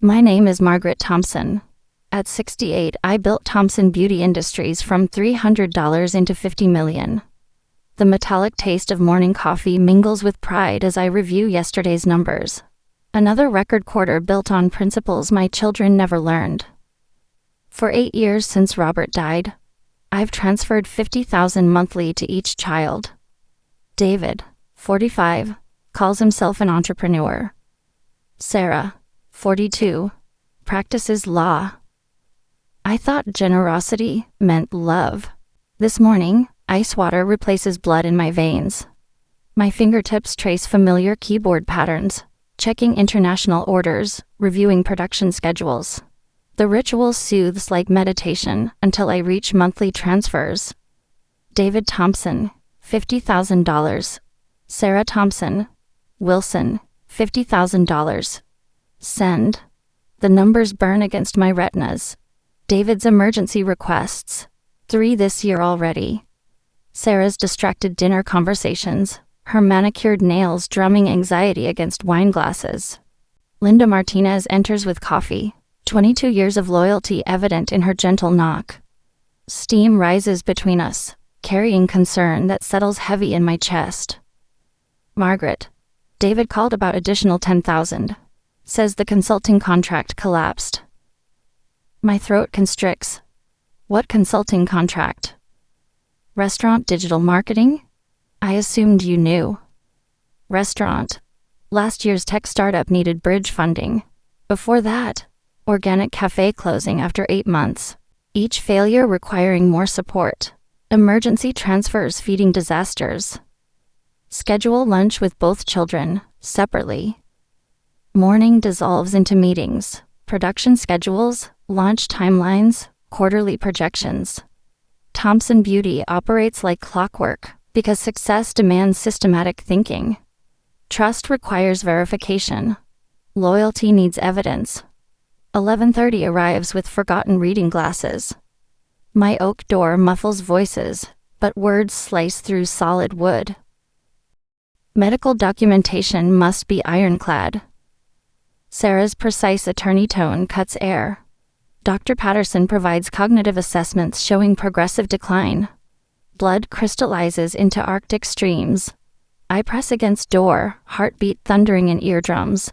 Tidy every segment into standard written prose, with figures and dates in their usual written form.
My name is Margaret Thompson. At 68, I built Thompson Beauty Industries from $300 into $50 million. The metallic taste of morning coffee mingles with pride as I review yesterday's numbers. Another record quarter built on principles my children never learned. For 8 years since Robert died, I've transferred $50,000 monthly to each child. David, 45, calls himself an entrepreneur. Sarah, 42, practices law. I thought generosity meant love. This morning, ice water replaces blood in my veins. My fingertips trace familiar keyboard patterns, checking international orders, reviewing production schedules. The ritual soothes like meditation until I reach monthly transfers. David Thompson, $50,000. Sarah Thompson, Wilson, $50,000. Send. The numbers burn against my retinas. David's emergency requests. 3 this year already. Sarah's distracted dinner conversations, her manicured nails drumming anxiety against wine glasses. Linda Martinez enters with coffee, 22 years of loyalty evident in her gentle knock. Steam rises between us, carrying concern that settles heavy in my chest. Margaret. David called about additional $10,000. Says the consulting contract collapsed. My throat constricts. What consulting contract? Restaurant digital marketing? I assumed you knew. Restaurant. Last year's tech startup needed bridge funding. Before that, organic cafe closing after 8 months. Each failure requiring more support. Emergency transfers feeding disasters. Schedule lunch with both children, separately. Morning dissolves into meetings, production schedules, launch timelines, quarterly projections. Thompson Beauty operates like clockwork because success demands systematic thinking. Trust requires verification. Loyalty needs evidence. 11:30 arrives with forgotten reading glasses. My oak door muffles voices, but words slice through solid wood. Medical documentation must be ironclad. Sarah's precise attorney tone cuts air. Dr. Patterson provides cognitive assessments showing progressive decline. Blood crystallizes into Arctic streams. I press against door, heartbeat thundering in eardrums.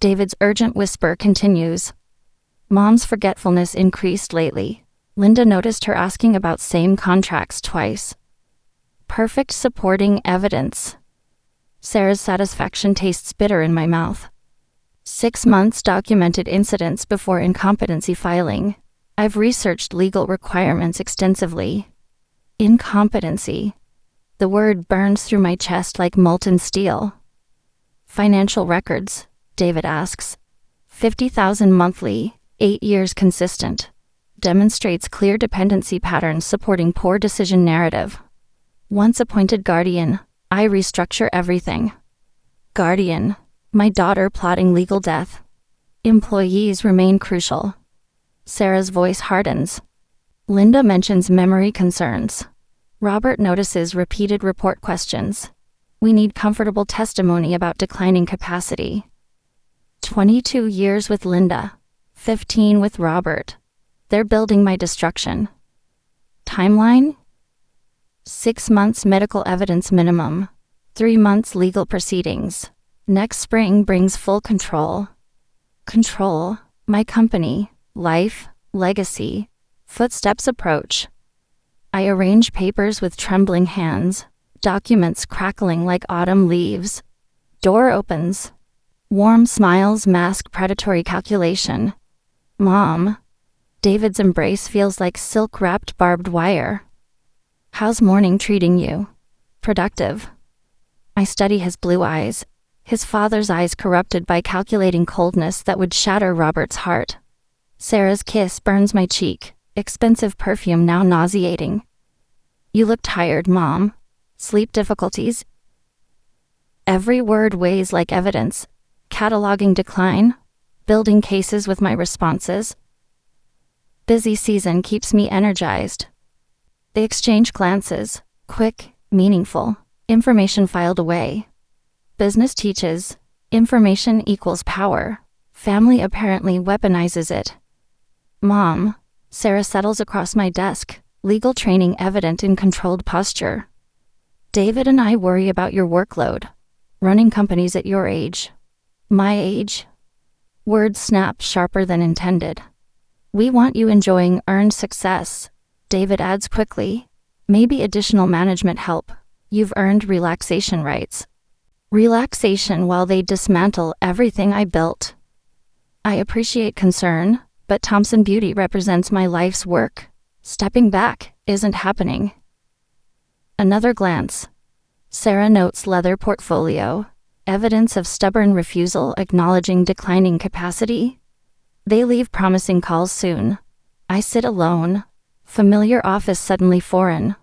David's urgent whisper continues. Mom's forgetfulness increased lately. Linda noticed her asking about same contracts twice. Perfect supporting evidence. Sarah's satisfaction tastes bitter in my mouth. 6 months documented incidents before incompetency filing. I've researched legal requirements extensively. Incompetency. The word burns through my chest like molten steel. Financial records, David asks. 50,000 monthly, 8 years consistent. Demonstrates clear dependency patterns supporting poor decision narrative. Once appointed guardian, I restructure everything. Guardian. My daughter plotting legal death. Employees remain crucial. Sarah's voice hardens. Linda mentions memory concerns. Robert notices repeated report questions. We need comfortable testimony about declining capacity. 22 years with Linda. 15 with Robert. They're building my destruction. Timeline? 6 months medical evidence minimum. 3 months legal proceedings. Next spring brings full control. Control, my company, life, legacy, footsteps approach. I arrange papers with trembling hands, documents crackling like autumn leaves. Door opens. Warm smiles mask predatory calculation. Mom. David's embrace feels like silk-wrapped barbed wire. How's morning treating you? Productive. I study his blue eyes. His father's eyes corrupted by calculating coldness that would shatter Robert's heart. Sarah's kiss burns my cheek, expensive perfume now nauseating. You look tired, Mom. Sleep difficulties? Every word weighs like evidence, cataloging decline, building cases with my responses. Busy season keeps me energized. They exchange glances, quick, meaningful, information filed away. Business teaches, information equals power. Family apparently weaponizes it. Mom, Sarah settles across my desk, legal training evident in controlled posture. David and I worry about your workload. Running companies at your age. My age. Words snap sharper than intended. We want you enjoying earned success. David adds quickly. Maybe additional management help. You've earned relaxation rights. Relaxation while they dismantle everything I built. I appreciate concern, but Thompson Beauty represents my life's work. Stepping back isn't happening. Another glance. Sarah notes leather portfolio. Evidence of stubborn refusal acknowledging declining capacity. They leave promising calls soon. I sit alone. Familiar office suddenly foreign.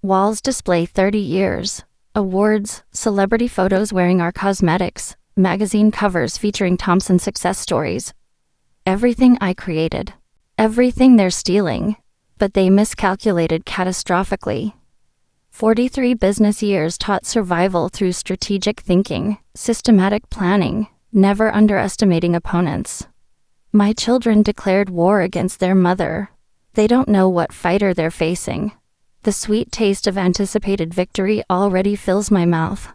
Walls display 30 years. Awards, celebrity photos wearing our cosmetics, magazine covers featuring Thompson success stories. Everything I created. Everything they're stealing. But they miscalculated catastrophically. 43 business years taught survival through strategic thinking, systematic planning, never underestimating opponents. My children declared war against their mother. They don't know what fighter they're facing. The sweet taste of anticipated victory already fills my mouth.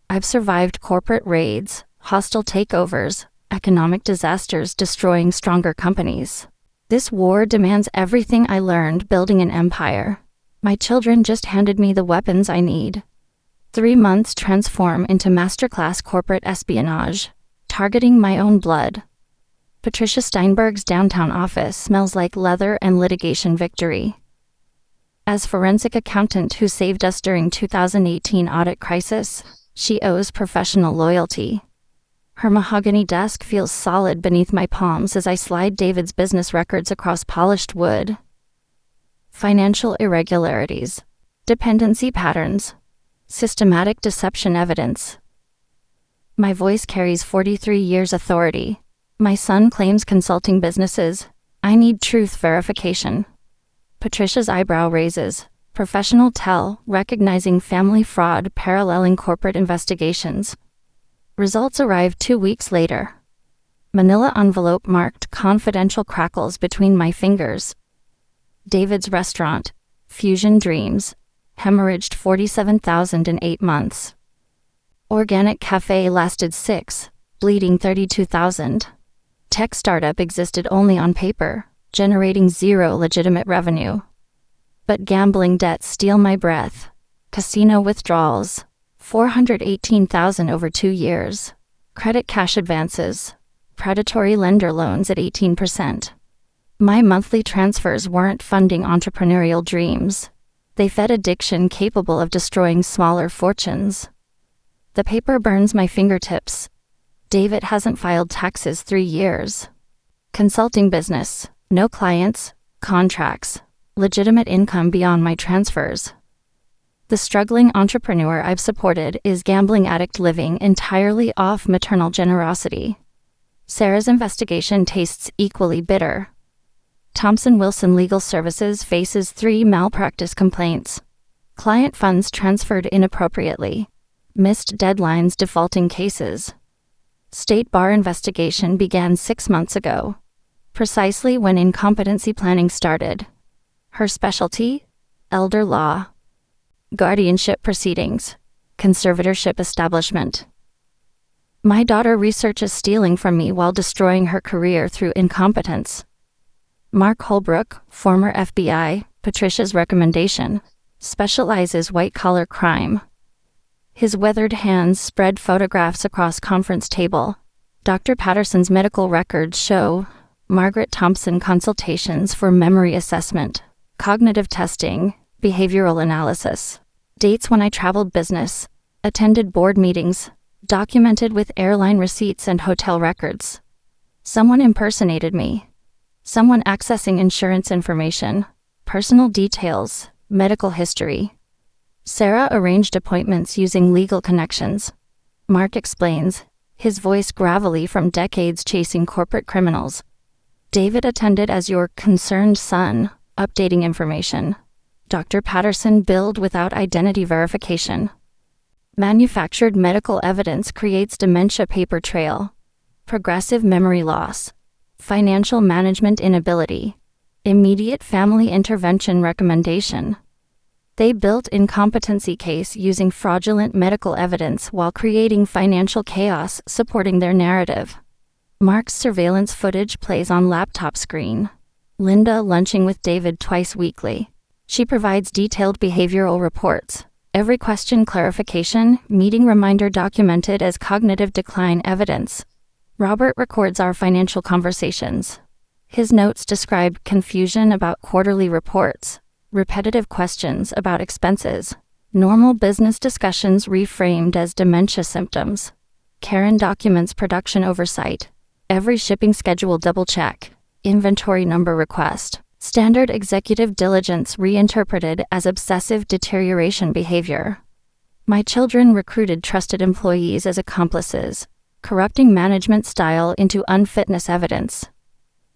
I've survived corporate raids, hostile takeovers, economic disasters destroying stronger companies. This war demands everything I learned building an empire. My children just handed me the weapons I need. 3 months transform into masterclass corporate espionage, targeting my own blood. Patricia Steinberg's downtown office smells like leather and litigation victory. As forensic accountant who saved us during 2018 audit crisis, she owes professional loyalty. Her mahogany desk feels solid beneath my palms as I slide David's business records across polished wood. Financial irregularities. Dependency patterns. Systematic deception evidence. My voice carries 43 years authority. My son claims consulting businesses. I need truth verification. Patricia's eyebrow raises. Professional tell, recognizing family fraud paralleling corporate investigations. Results arrive 2 weeks later. Manila envelope marked confidential crackles between my fingers. David's restaurant, Fusion Dreams, hemorrhaged $47,000 in 8 months. Organic cafe lasted 6, bleeding $32,000. Tech startup existed only on paper, generating 0 legitimate revenue. But gambling debts steal my breath. Casino withdrawals, $418,000 over 2 years. Credit cash advances, predatory lender loans at 18%. My monthly transfers weren't funding entrepreneurial dreams. They fed addiction capable of destroying smaller fortunes. The paper burns my fingertips. David hasn't filed taxes 3 years. Consulting business, no clients, contracts, legitimate income beyond my transfers. The struggling entrepreneur I've supported is gambling addict living entirely off maternal generosity. Sarah's investigation tastes equally bitter. Thompson Wilson Legal Services faces 3 malpractice complaints. Client funds transferred inappropriately. Missed deadlines defaulting cases. State bar investigation began 6 months ago, precisely when incompetency planning started. Her specialty? Elder law. Guardianship proceedings. Conservatorship establishment. My daughter researches stealing from me while destroying her career through incompetence. Mark Holbrook, former FBI, Patricia's recommendation, specializes white-collar crime. His weathered hands spread photographs across conference table. Dr. Patterson's medical records show Margaret Thompson consultations for memory assessment, cognitive testing, behavioral analysis. Dates when I traveled business, attended board meetings, documented with airline receipts and hotel records. Someone impersonated me. Someone accessing insurance information, personal details, medical history. Sarah arranged appointments using legal connections. Mark explains, his voice gravelly from decades chasing corporate criminals. David attended as your concerned son, updating information. Dr. Patterson billed without identity verification. Manufactured medical evidence creates dementia paper trail. progressive memory loss, financial management inability, immediate family intervention recommendation. They built incompetency case using fraudulent medical evidence while creating financial chaos supporting their narrative. Mark's surveillance footage plays on laptop screen. Linda lunching with David twice weekly. She provides detailed behavioral reports. Every question clarification, meeting reminder documented as cognitive decline evidence. Robert records our financial conversations. His notes describe confusion about quarterly reports, repetitive questions about expenses, normal business discussions reframed as dementia symptoms. Karen documents production oversight. Every shipping schedule double-check. Inventory number request. Standard executive diligence reinterpreted as obsessive deterioration behavior. My children recruited trusted employees as accomplices, corrupting management style into unfitness evidence.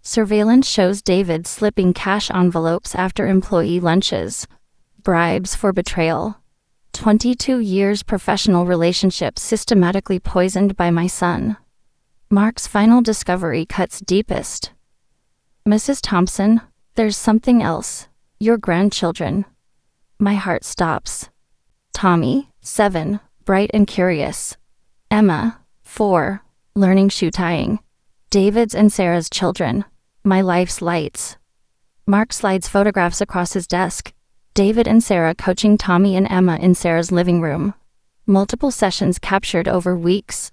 Surveillance shows David slipping cash envelopes after employee lunches. Bribes for betrayal. 22 years professional relationship systematically poisoned by my son. Mark's final discovery cuts deepest. Mrs. Thompson, there's something else. Your grandchildren. My heart stops. Tommy, 7, bright and curious. Emma, 4, learning shoe tying. David's and Sarah's children. My life's lights. Mark slides photographs across his desk. David and Sarah coaching Tommy and Emma in Sarah's living room. Multiple sessions captured over weeks.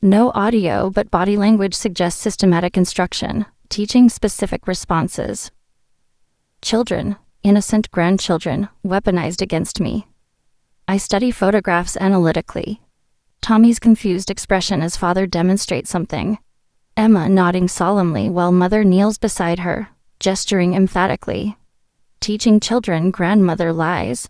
No audio, but body language suggests systematic instruction, teaching specific responses. Children, innocent grandchildren, weaponized against me. I study photographs analytically. Tommy's confused expression as father demonstrates something. Emma nodding solemnly while mother kneels beside her, gesturing emphatically. Teaching children grandmother lies.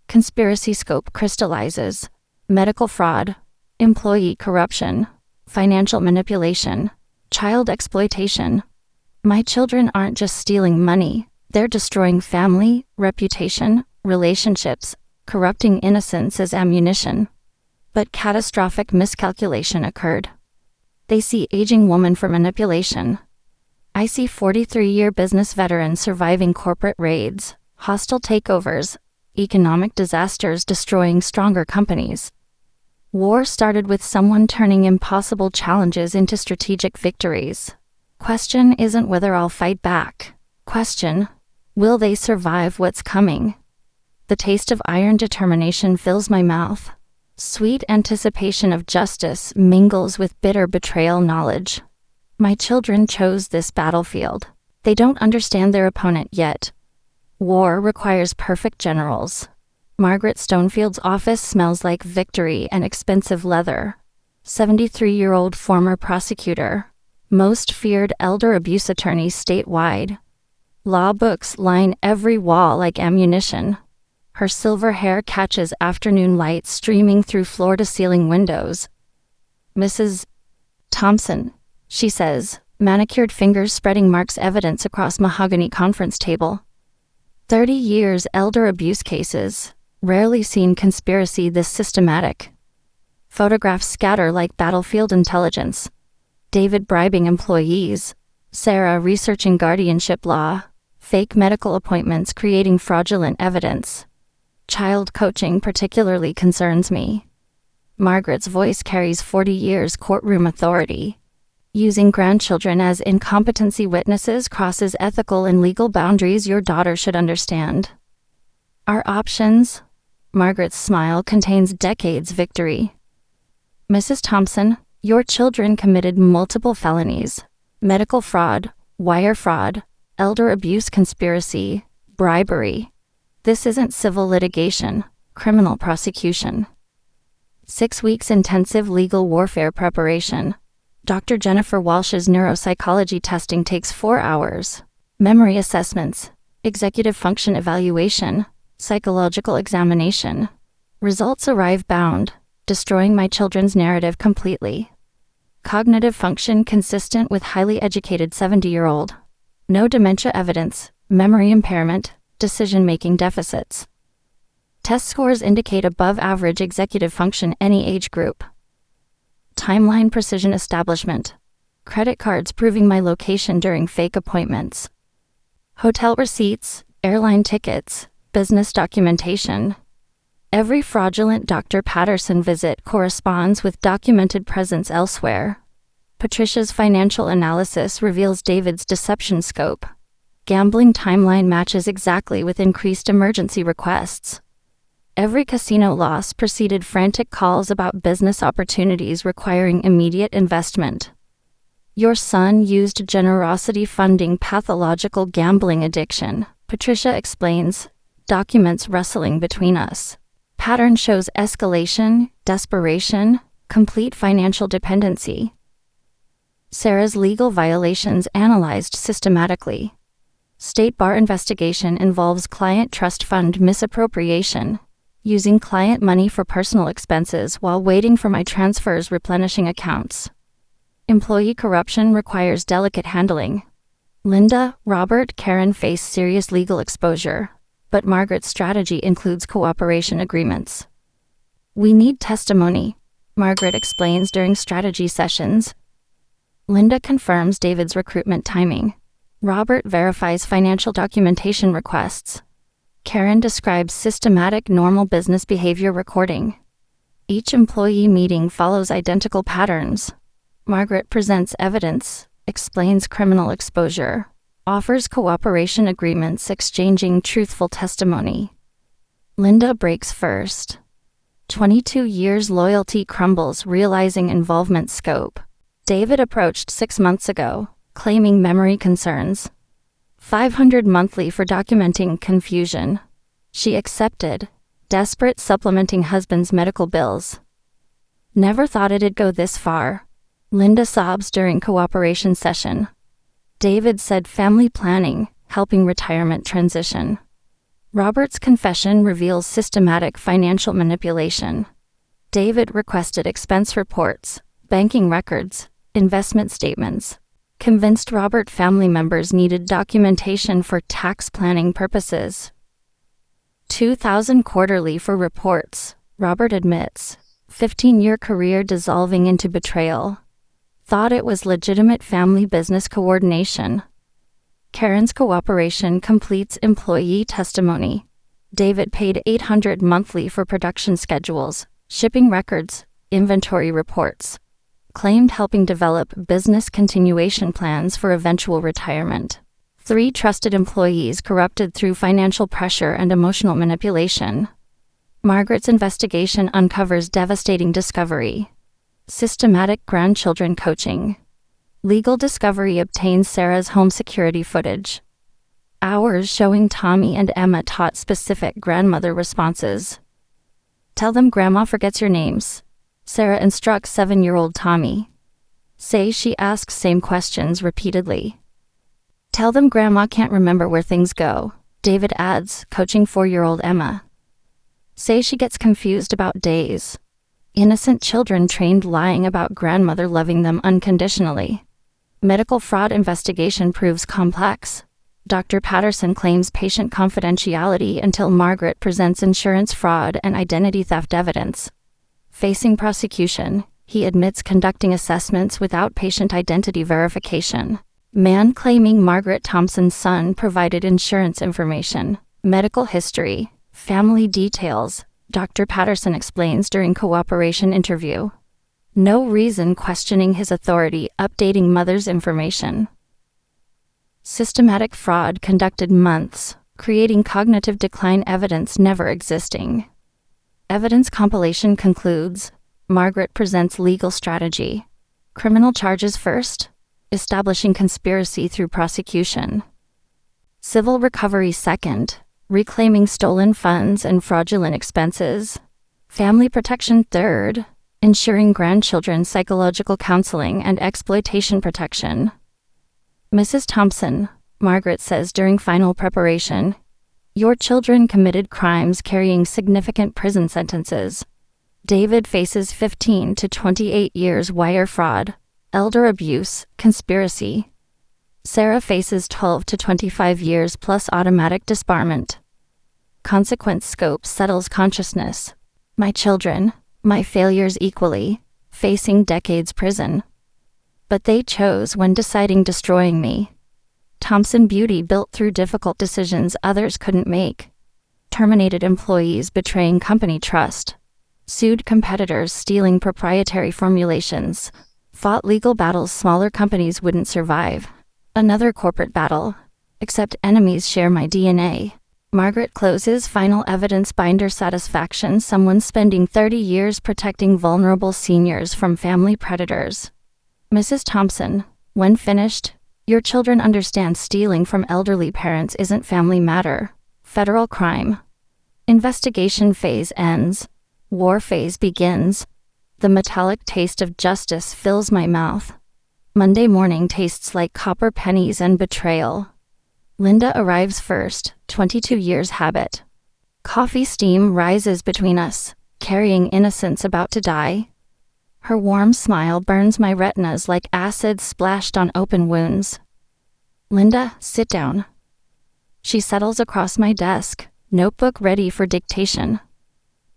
Conspiracy scope crystallizes. Medical fraud. Employee corruption, financial manipulation, child exploitation. My children aren't just stealing money, they're destroying family, reputation, relationships, corrupting innocence as ammunition. But catastrophic miscalculation occurred. They see aging woman for manipulation. I see 43-year business veteran surviving corporate raids, hostile takeovers, economic disasters destroying stronger companies. War started with someone turning impossible challenges into strategic victories. Question isn't whether I'll fight back. Question, will they survive what's coming? The taste of iron determination fills my mouth. Sweet anticipation of justice mingles with bitter betrayal knowledge. My children chose this battlefield. They don't understand their opponent yet. War requires perfect generals. Margaret Stonefield's office smells like victory and expensive leather. 73-year-old former prosecutor. Most feared elder abuse attorney statewide. Law books line every wall like ammunition. Her silver hair catches afternoon light streaming through floor-to-ceiling windows. Mrs. Thompson, she says, manicured fingers spreading Mark's evidence across mahogany conference table. 30 years elder abuse cases. Rarely seen conspiracy this systematic. Photographs scatter like battlefield intelligence. David bribing employees. Sarah researching guardianship law. Fake medical appointments creating fraudulent evidence. Child coaching particularly concerns me. Margaret's voice carries 40 years courtroom authority. Using grandchildren as incompetency witnesses crosses ethical and legal boundaries your daughter should understand. Our options? Margaret's smile contains decades victory. Mrs. Thompson, your children committed multiple felonies. Medical fraud, wire fraud, elder abuse conspiracy, bribery. This isn't civil litigation, criminal prosecution. 6 weeks intensive legal warfare preparation. Dr. Jennifer Walsh's neuropsychology testing takes 4 hours. Memory assessments, executive function evaluation, psychological examination. Results arrive bound, destroying my children's narrative completely. Cognitive function consistent with highly educated 70-year-old. No dementia evidence, memory impairment, decision-making deficits. Test scores indicate above average executive function any age group. Timeline precision establishment. Credit cards proving my location during fake appointments. Hotel receipts, airline tickets, business documentation. Every fraudulent Dr. Patterson visit corresponds with documented presence elsewhere. Patricia's financial analysis reveals David's deception scope. Gambling timeline matches exactly with increased emergency requests. Every casino loss preceded frantic calls about business opportunities requiring immediate investment. Your son used generosity funding pathological gambling addiction, Patricia explains, documents wrestling between us. Pattern shows escalation, desperation, complete financial dependency. Sarah's legal violations analyzed systematically. State Bar investigation involves client trust fund misappropriation, using client money for personal expenses while waiting for my transfers replenishing accounts. Employee corruption requires delicate handling. Linda, Robert, Karen face serious legal exposure, but Margaret's strategy includes cooperation agreements. We need testimony, Margaret explains during strategy sessions. Linda confirms David's recruitment timing. Robert verifies financial documentation requests. Karen describes systematic normal business behavior recording. Each employee meeting follows identical patterns. Margaret presents evidence, explains criminal exposure, offers cooperation agreements exchanging truthful testimony. Linda breaks first. 22 years loyalty crumbles realizing involvement scope. David approached 6 months ago, claiming memory concerns. $500 monthly for documenting confusion. She accepted, desperate supplementing husband's medical bills. Never thought it'd go this far. Linda sobs during cooperation session. David said family planning, helping retirement transition. Robert's confession reveals systematic financial manipulation. David requested expense reports, banking records, investment statements. Convinced Robert family members needed documentation for tax planning purposes. $2,000 quarterly for reports, Robert admits. 15-year career dissolving into betrayal. Thought it was legitimate family business coordination. Karen's cooperation completes employee testimony. David paid $800 monthly for production schedules, shipping records, inventory reports. Claimed helping develop business continuation plans for eventual retirement. 3 trusted employees corrupted through financial pressure and emotional manipulation. Margaret's investigation uncovers devastating discovery. Systematic grandchildren coaching. Legal discovery obtains Sarah's home security footage. Hours showing Tommy and Emma taught specific grandmother responses. Tell them Grandma forgets your names. Sarah instructs 7-year-old Tommy. Say she asks same questions repeatedly. Tell them Grandma can't remember where things go, David adds, coaching 4-year-old Emma. Say she gets confused about days. Innocent children trained lying about grandmother loving them unconditionally. Medical fraud investigation proves complex. Dr. Patterson claims patient confidentiality until Margaret presents insurance fraud and identity theft evidence. Facing prosecution, he admits conducting assessments without patient identity verification. Man claiming Margaret Thompson's son provided insurance information, medical history, family details, Dr. Patterson explains during cooperation interview. No reason questioning his authority, updating mother's information. Systematic fraud conducted months, creating cognitive decline evidence never existing. Evidence compilation concludes. Margaret presents legal strategy. Criminal charges first, establishing conspiracy through prosecution. Civil recovery second, reclaiming stolen funds and fraudulent expenses. Family protection third, ensuring grandchildren psychological counseling and exploitation protection. Mrs. Thompson, Margaret says during final preparation, your children committed crimes carrying significant prison sentences. David faces 15 to 28 years wire fraud, elder abuse, conspiracy. Sarah faces 12 to 25 years plus automatic disbarment. Consequence scope settles consciousness. My children, my failures equally. facing decades prison. But they chose when deciding destroying me. Thompson Beauty built through difficult decisions others couldn't make. Terminated employees betraying company trust. Sued competitors stealing proprietary formulations. Fought legal battles smaller companies wouldn't survive. Another corporate battle. Except enemies share my DNA. Margaret Close's final evidence binder satisfaction. Someone spending 30 years protecting vulnerable seniors from family predators. Mrs. Thompson, when finished, your children understand stealing from elderly parents isn't family matter. Federal crime. Investigation phase ends. War phase begins. The metallic taste of justice fills my mouth. Monday morning tastes like copper pennies and betrayal. Linda arrives first, 22 years habit. Coffee steam rises between us, carrying innocence about to die. Her warm smile burns my retinas like acid splashed on open wounds. Linda, sit down. She settles across my desk, notebook ready for dictation.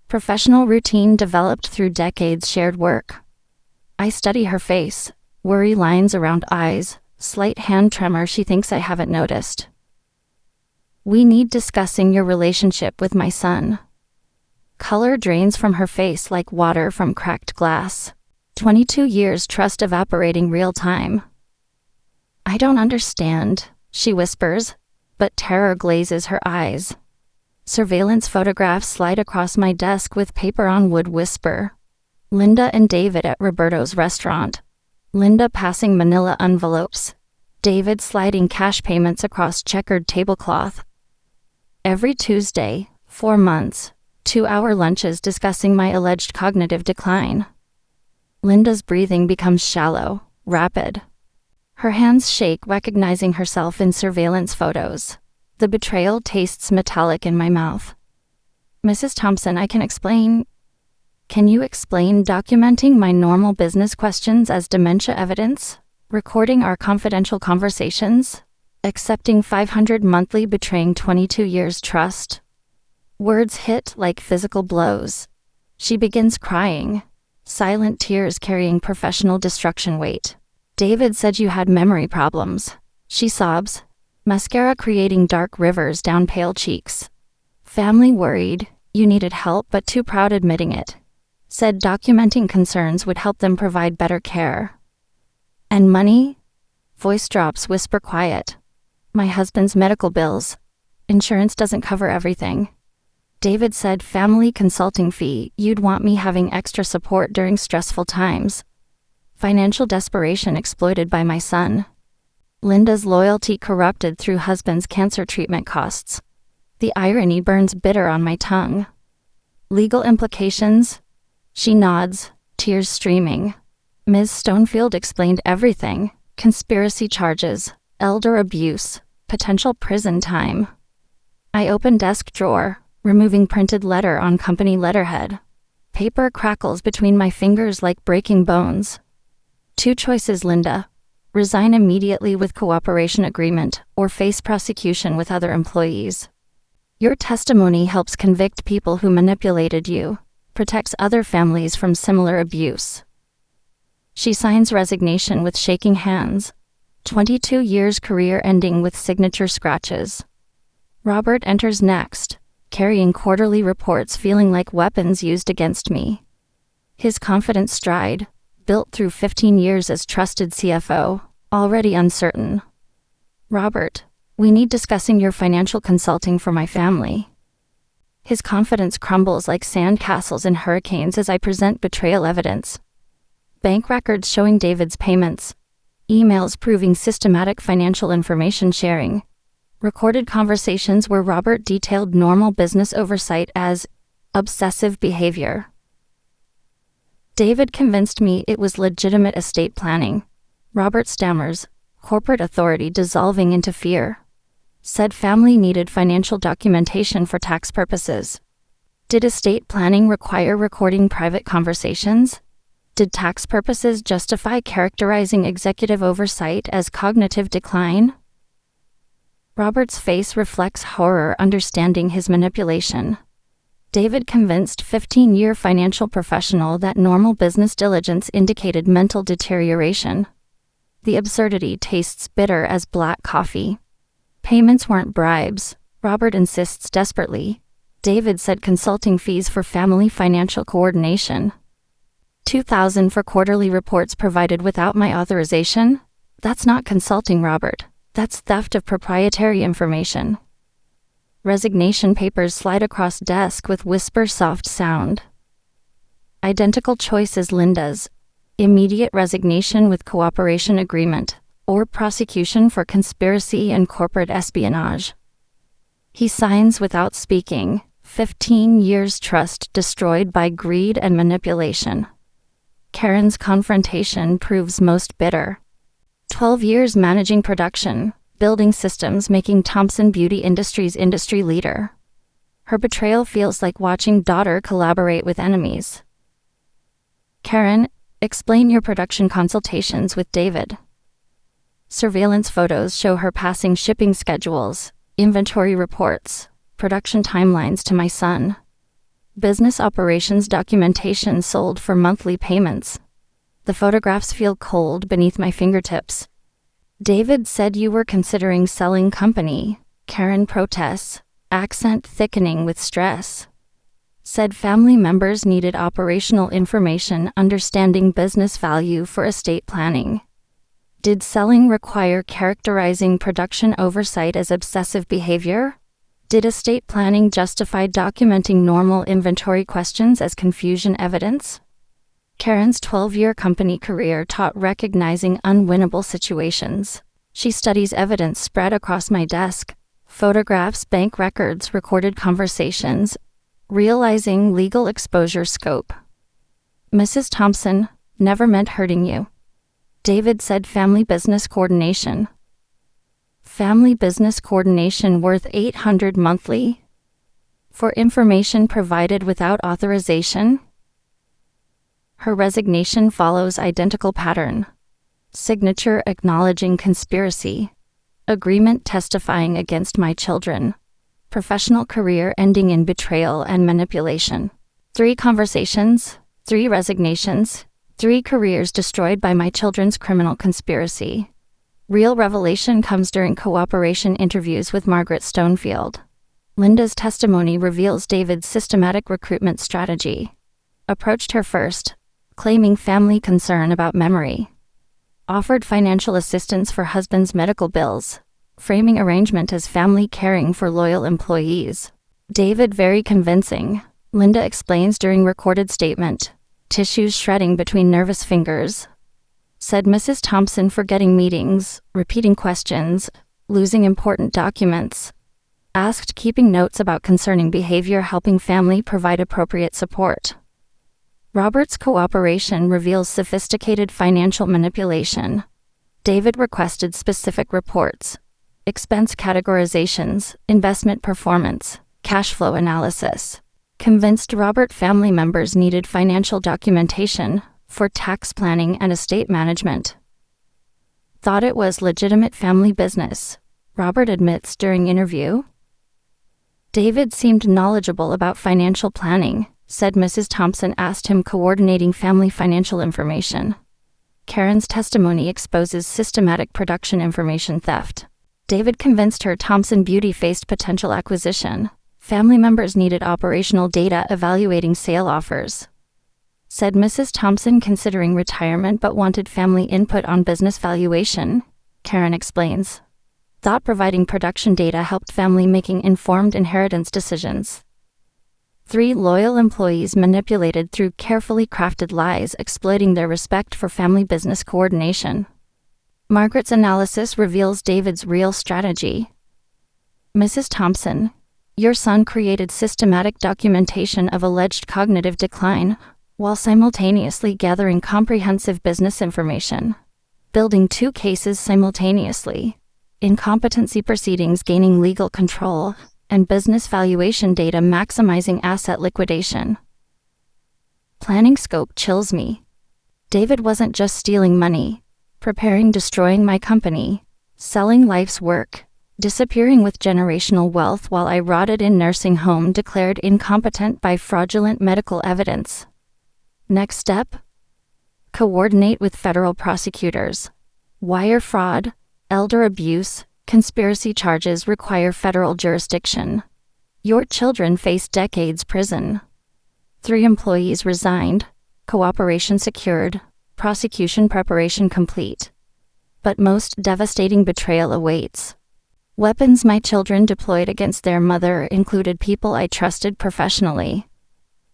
Professional routine developed through decades shared work. I study her face, worry lines around eyes, slight hand tremor she thinks I haven't noticed. We need discussing your relationship with my son. Color drains from her face like water from cracked glass. 22 years trust evaporating real time. I don't understand, she whispers, but terror glazes her eyes. Surveillance photographs slide across my desk with paper on wood whisper. Linda and David at Roberto's restaurant. Linda passing manila envelopes. David sliding cash payments across checkered tablecloth. Every Tuesday, 4 months, 2-hour lunches discussing my alleged cognitive decline. Linda's breathing becomes shallow, rapid. Her hands shake, recognizing herself in surveillance photos. The betrayal tastes metallic in my mouth. Mrs. Thompson, I can explain. Can you explain documenting my normal business questions as dementia evidence? Recording our confidential conversations? Accepting $500 monthly, betraying 22 years trust? Words hit like physical blows. She begins crying, silent tears carrying professional destruction weight. David said you had memory problems. She sobs, mascara creating dark rivers down pale cheeks. Family worried, you needed help but too proud admitting it. Said documenting concerns would help them provide better care. And money? Voice drops, whisper quiet. My husband's medical bills. Insurance doesn't cover everything. David said family consulting fee, you'd want me having extra support during stressful times. Financial desperation exploited by my son. Linda's loyalty corrupted through husband's cancer treatment costs. The irony burns bitter on my tongue. Legal implications? She nods, tears streaming. Ms. Stonefield explained everything. Conspiracy charges, elder abuse, potential prison time. I open desk drawer, removing printed letter on company letterhead. Paper crackles between my fingers like breaking bones. 2 choices, Linda. Resign immediately with cooperation agreement, or face prosecution with other employees. Your testimony helps convict people who manipulated you, protects other families from similar abuse. She signs resignation with shaking hands. 22 years career ending with signature scratches. Robert enters next, carrying quarterly reports feeling like weapons used against me. His confident stride, built through 15 years as trusted CFO, already uncertain. Robert, we need discussing your financial consulting for my family. His confidence crumbles like sand castles in hurricanes as I present betrayal evidence. Bank records showing David's payments. Emails proving systematic financial information sharing. Recorded conversations where Robert detailed normal business oversight as obsessive behavior. David convinced me it was legitimate estate planning. Robert stammers, corporate authority dissolving into fear. Said family needed financial documentation for tax purposes. Did estate planning require recording private conversations? Did tax purposes justify characterizing executive oversight as cognitive decline? Robert's face reflects horror, understanding his manipulation. David convinced 15-year financial professional that normal business diligence indicated mental deterioration. The absurdity tastes bitter as black coffee. Payments weren't bribes, Robert insists desperately. David said consulting fees for family financial coordination. $2,000 for quarterly reports provided without my authorization? That's not consulting, Robert. That's theft of proprietary information. Resignation papers slide across desk with whisper-soft sound. Identical choice as Linda's. Immediate resignation with cooperation agreement, or prosecution for conspiracy and corporate espionage. He signs without speaking. 15 years trust destroyed by greed and manipulation. Karen's confrontation proves most bitter. 12 years managing production, building systems, making Thompson Beauty Industries industry leader. Her betrayal feels like watching daughter collaborate with enemies. Karen, explain your production consultations with David. Surveillance photos show her passing shipping schedules, inventory reports, production timelines to my son. Business operations documentation sold for monthly payments. The photographs feel cold beneath my fingertips. David said you were considering selling company. Karen protests, accent thickening with stress. Said family members needed operational information understanding business value for estate planning. Did selling require characterizing production oversight as obsessive behavior? Did estate planning justify documenting normal inventory questions as confusion evidence? Karen's 12-year company career taught recognizing unwinnable situations. She studies evidence spread across my desk, photographs, bank records, recorded conversations, realizing legal exposure scope. Mrs. Thompson, never meant hurting you. David said family business coordination. Family business coordination worth $800 monthly? For information provided without authorization? Her resignation follows identical pattern. Signature acknowledging conspiracy. Agreement testifying against my children. Professional career ending in betrayal and manipulation. 3 conversations, 3 resignations, 3 careers destroyed by my children's criminal conspiracy. Real revelation comes during cooperation interviews with Margaret Stonefield. Linda's testimony reveals David's systematic recruitment strategy. Approached her first, claiming family concern about memory. Offered financial assistance for husband's medical bills, framing arrangement as family caring for loyal employees. David very convincing, Linda explains during recorded statement, tissues shredding between nervous fingers. Said Mrs. Thompson forgetting meetings, repeating questions, losing important documents. Asked keeping notes about concerning behavior helping family provide appropriate support. Robert's cooperation reveals sophisticated financial manipulation. David requested specific reports. Expense categorizations, investment performance, cash flow analysis. Convinced Robert family members needed financial documentation for tax planning and estate management. Thought it was legitimate family business, Robert admits during interview. David seemed knowledgeable about financial planning, said Mrs. Thompson asked him coordinating family financial information. Karen's testimony exposes systematic production information theft. David convinced her Thompson Beauty faced potential acquisition. Family members needed operational data evaluating sale offers. Said Mrs. Thompson considering retirement but wanted family input on business valuation. Karen explains. Thought providing production data helped family making informed inheritance decisions. 3 loyal employees manipulated through carefully crafted lies exploiting their respect for family business coordination. Margaret's analysis reveals David's real strategy. Mrs. Thompson, your son created systematic documentation of alleged cognitive decline, while simultaneously gathering comprehensive business information. Building 2 cases simultaneously. Incompetency proceedings gaining legal control, and business valuation data maximizing asset liquidation. Planning scope chills me. David wasn't just stealing money, preparing destroying my company, selling life's work. Disappearing with generational wealth while I rotted in nursing home declared incompetent by fraudulent medical evidence. Next step? Coordinate with federal prosecutors. Wire fraud, elder abuse, conspiracy charges require federal jurisdiction. Your children face decades prison. 3 employees resigned, cooperation secured, prosecution preparation complete. But most devastating betrayal awaits. Weapons my children deployed against their mother included people I trusted professionally.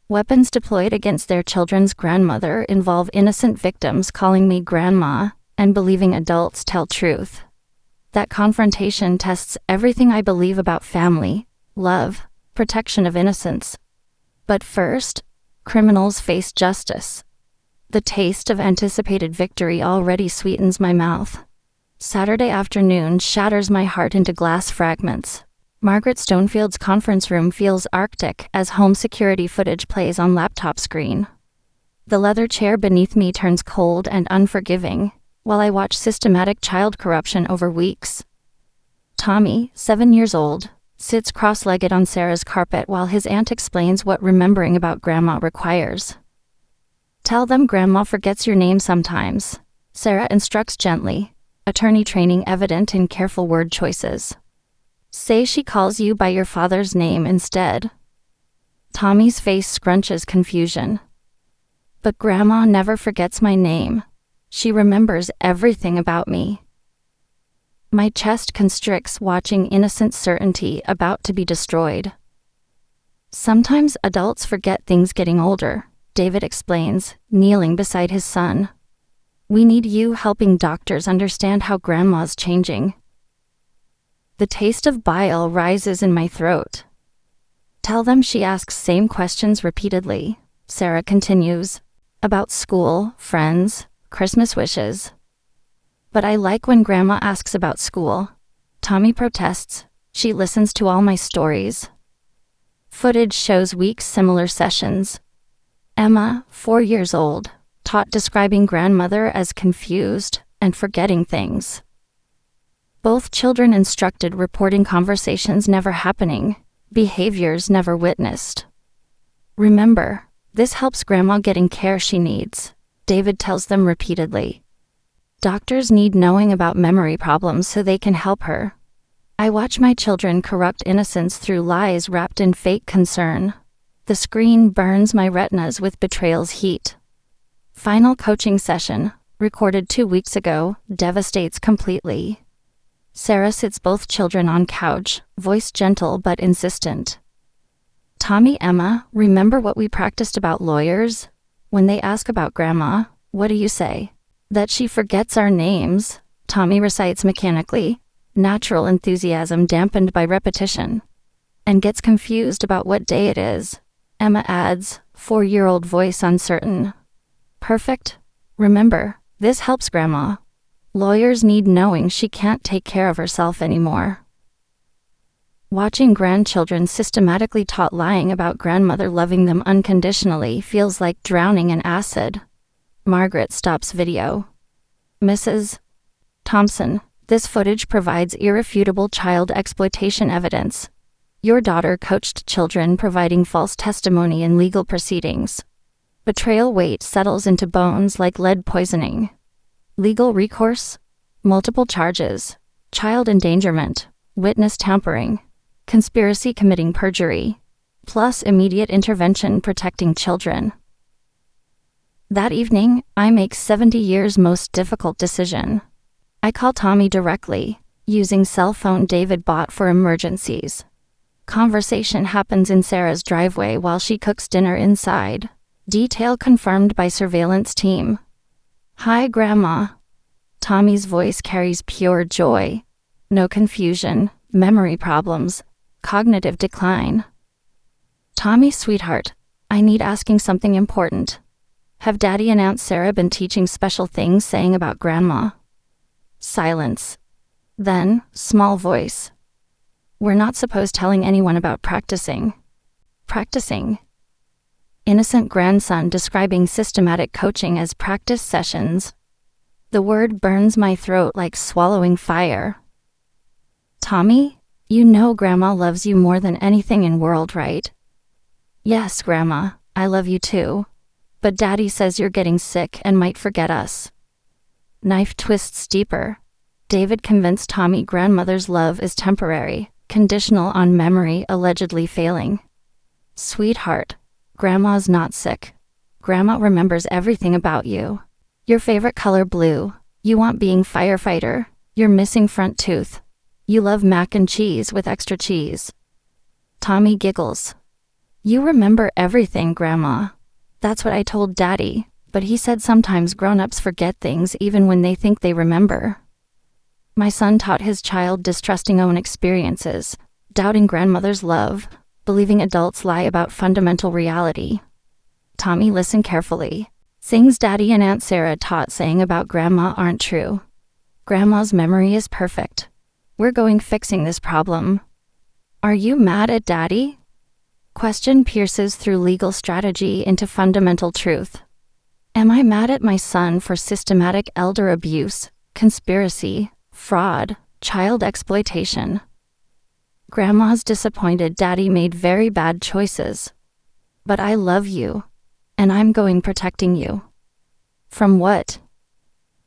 Weapons deployed against their children's grandmother involve innocent victims calling me grandma and believing adults tell truth. That confrontation tests everything I believe about family, love, protection of innocence. But first, criminals face justice. The taste of anticipated victory already sweetens my mouth. Saturday afternoon shatters my heart into glass fragments. Margaret Stonefield's conference room feels arctic as home security footage plays on laptop screen. The leather chair beneath me turns cold and unforgiving, while I watch systematic child corruption over weeks. Tommy, 7 years old, sits cross-legged on Sarah's carpet while his aunt explains what remembering about Grandma requires. Tell them Grandma forgets your name sometimes, Sarah instructs gently, attorney training evident in careful word choices. Say she calls you by your father's name instead. Tommy's face scrunches confusion. But Grandma never forgets my name. She remembers everything about me. My chest constricts watching innocent certainty about to be destroyed. Sometimes adults forget things getting older, David explains, kneeling beside his son. We need you helping doctors understand how Grandma's changing. The taste of bile rises in my throat. Tell them she asks same questions repeatedly, Sarah continues, about school, friends, Christmas wishes. But I like when Grandma asks about school. Tommy protests. She listens to all my stories. Footage shows weeks similar sessions. Emma, 4 years old, taught describing grandmother as confused and forgetting things. Both children instructed reporting conversations never happening, behaviors never witnessed. Remember, this helps Grandma getting care she needs, David tells them repeatedly. Doctors need knowing about memory problems so they can help her. I watch my children corrupt innocence through lies wrapped in fake concern. The screen burns my retinas with betrayal's heat. Final coaching session, recorded 2 weeks ago, devastates completely. Sarah sits both children on couch, voice gentle but insistent. Tommy, Emma, remember what we practiced about lawyers? When they ask about Grandma, what do you say? That she forgets our names, Tommy recites mechanically, natural enthusiasm dampened by repetition, and gets confused about what day it is. Emma adds, 4-year-old voice uncertain. Perfect. Remember, this helps Grandma. Lawyers need knowing she can't take care of herself anymore. Watching grandchildren systematically taught lying about grandmother loving them unconditionally feels like drowning in acid. Margaret stops video. Mrs. Thompson, this footage provides irrefutable child exploitation evidence. Your daughter coached children providing false testimony in legal proceedings. Betrayal weight settles into bones like lead poisoning. Legal recourse? Multiple charges. Child endangerment, witness tampering, conspiracy committing perjury, plus immediate intervention protecting children. That evening, I make 70 years' most difficult decision. I call Tommy directly, using cell phone David bought for emergencies. Conversation happens in Sarah's driveway while she cooks dinner inside. Detail confirmed by surveillance team. Hi, Grandma. Tommy's voice carries pure joy. No confusion, memory problems, cognitive decline. Tommy, sweetheart, I need asking something important. Have Daddy and Aunt Sarah been teaching special things saying about Grandma? Silence. Then, small voice. We're not supposed telling anyone about practicing. Practicing. Innocent grandson describing systematic coaching as practice sessions. The word burns my throat like swallowing fire. Tommy, you know Grandma loves you more than anything in world, right? Yes, Grandma, I love you too. But Daddy says you're getting sick and might forget us. Knife twists deeper. David convinced Tommy grandmother's love is temporary, conditional on memory allegedly failing. Sweetheart, Grandma's not sick. Grandma remembers everything about you. Your favorite color blue. You want being firefighter. Your missing front tooth. You love mac and cheese with extra cheese. Tommy giggles. You remember everything, Grandma. That's what I told Daddy, but he said sometimes grown-ups forget things even when they think they remember. My son taught his child distrusting own experiences, doubting grandmother's love, believing adults lie about fundamental reality. Tommy, listen carefully. Things Daddy and Aunt Sarah taught saying about Grandma aren't true. Grandma's memory is perfect. We're going fixing this problem. Are you mad at Daddy? Question pierces through legal strategy into fundamental truth. Am I mad at my son for systematic elder abuse, conspiracy, fraud, child exploitation? Grandma's disappointed Daddy made very bad choices. But I love you, and I'm going protecting you. From what?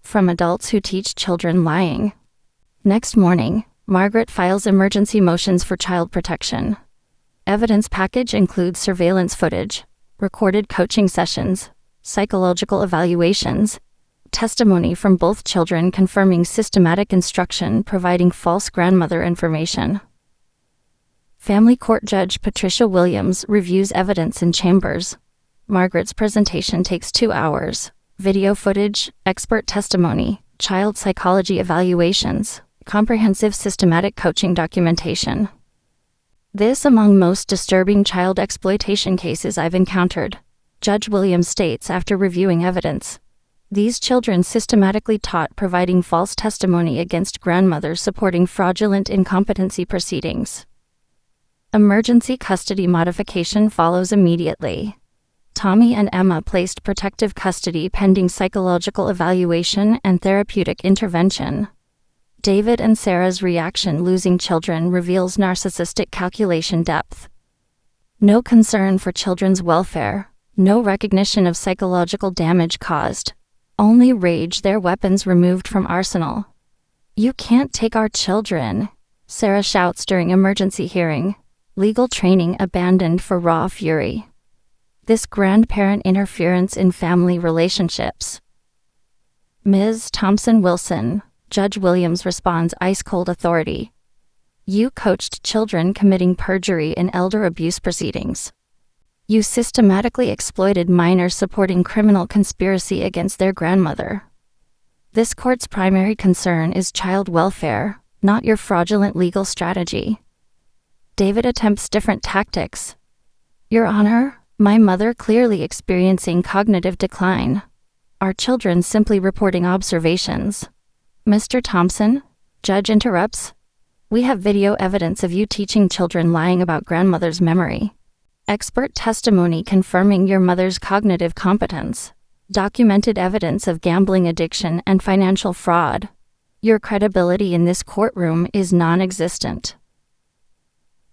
From adults who teach children lying. Next morning, Margaret files emergency motions for child protection. Evidence package includes surveillance footage, recorded coaching sessions, psychological evaluations, testimony from both children confirming systematic instruction providing false grandmother information. Family Court Judge Patricia Williams reviews evidence in chambers. Margaret's presentation takes 2 hours. Video footage, expert testimony, child psychology evaluations, comprehensive systematic coaching documentation. This among most disturbing child exploitation cases I've encountered, Judge Williams states after reviewing evidence. These children systematically taught providing false testimony against grandmothers supporting fraudulent incompetency proceedings. Emergency custody modification follows immediately. Tommy and Emma placed protective custody pending psychological evaluation and therapeutic intervention. David and Sarah's reaction losing children reveals narcissistic calculation depth. No concern for children's welfare, no recognition of psychological damage caused. Only rage, their weapons removed from arsenal. You can't take our children, Sarah shouts during emergency hearing. Legal training abandoned for raw fury. This grandparent interference in family relationships. Ms. Thompson Wilson, Judge Williams responds ice-cold authority. You coached children committing perjury in elder abuse proceedings. You systematically exploited minors supporting criminal conspiracy against their grandmother. This court's primary concern is child welfare, not your fraudulent legal strategy. David attempts different tactics. Your Honor, my mother clearly experiencing cognitive decline. Our children simply reporting observations. Mr. Thompson, Judge interrupts. We have video evidence of you teaching children lying about grandmother's memory. Expert testimony confirming your mother's cognitive competence. Documented evidence of gambling addiction and financial fraud. Your credibility in this courtroom is non-existent.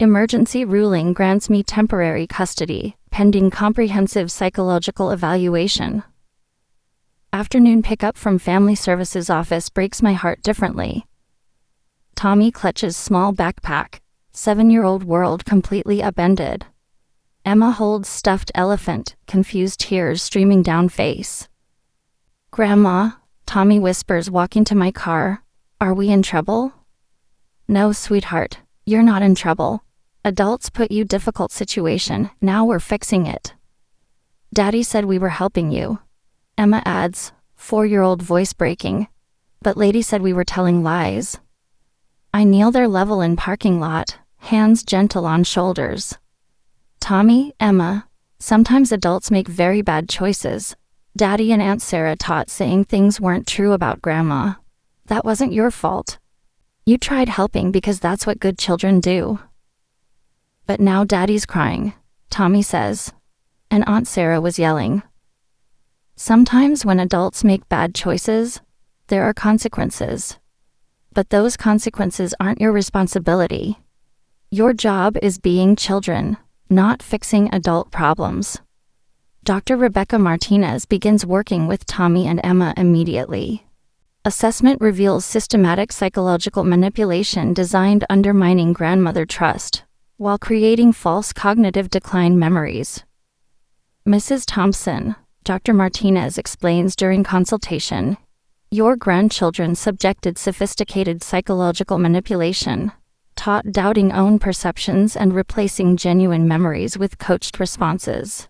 Emergency ruling grants me temporary custody, pending comprehensive psychological evaluation. Afternoon pickup from Family Services office breaks my heart differently. Tommy clutches small backpack, 7-year-old world completely upended. Emma holds stuffed elephant, confused tears streaming down face. Grandma, Tommy whispers walking to my car, are we in trouble? No, sweetheart, you're not in trouble. Adults put you difficult situation, now we're fixing it. Daddy said we were helping you. Emma adds, 4-year-old voice breaking. But Lady said we were telling lies. I kneel their level in parking lot, hands gentle on shoulders. Tommy, Emma, sometimes adults make very bad choices. Daddy and Aunt Sarah taught saying things weren't true about Grandma. That wasn't your fault. You tried helping because that's what good children do. But now Daddy's crying, Tommy says. And Aunt Sarah was yelling. Sometimes when adults make bad choices, there are consequences. But those consequences aren't your responsibility. Your job is being children, not fixing adult problems. Dr. Rebecca Martinez begins working with Tommy and Emma immediately. Assessment reveals systematic psychological manipulation designed undermining grandmother trust, while creating false cognitive decline memories. Mrs. Thompson, Dr. Martinez explains during consultation, your grandchildren subjected sophisticated psychological manipulation, taught doubting own perceptions and replacing genuine memories with coached responses.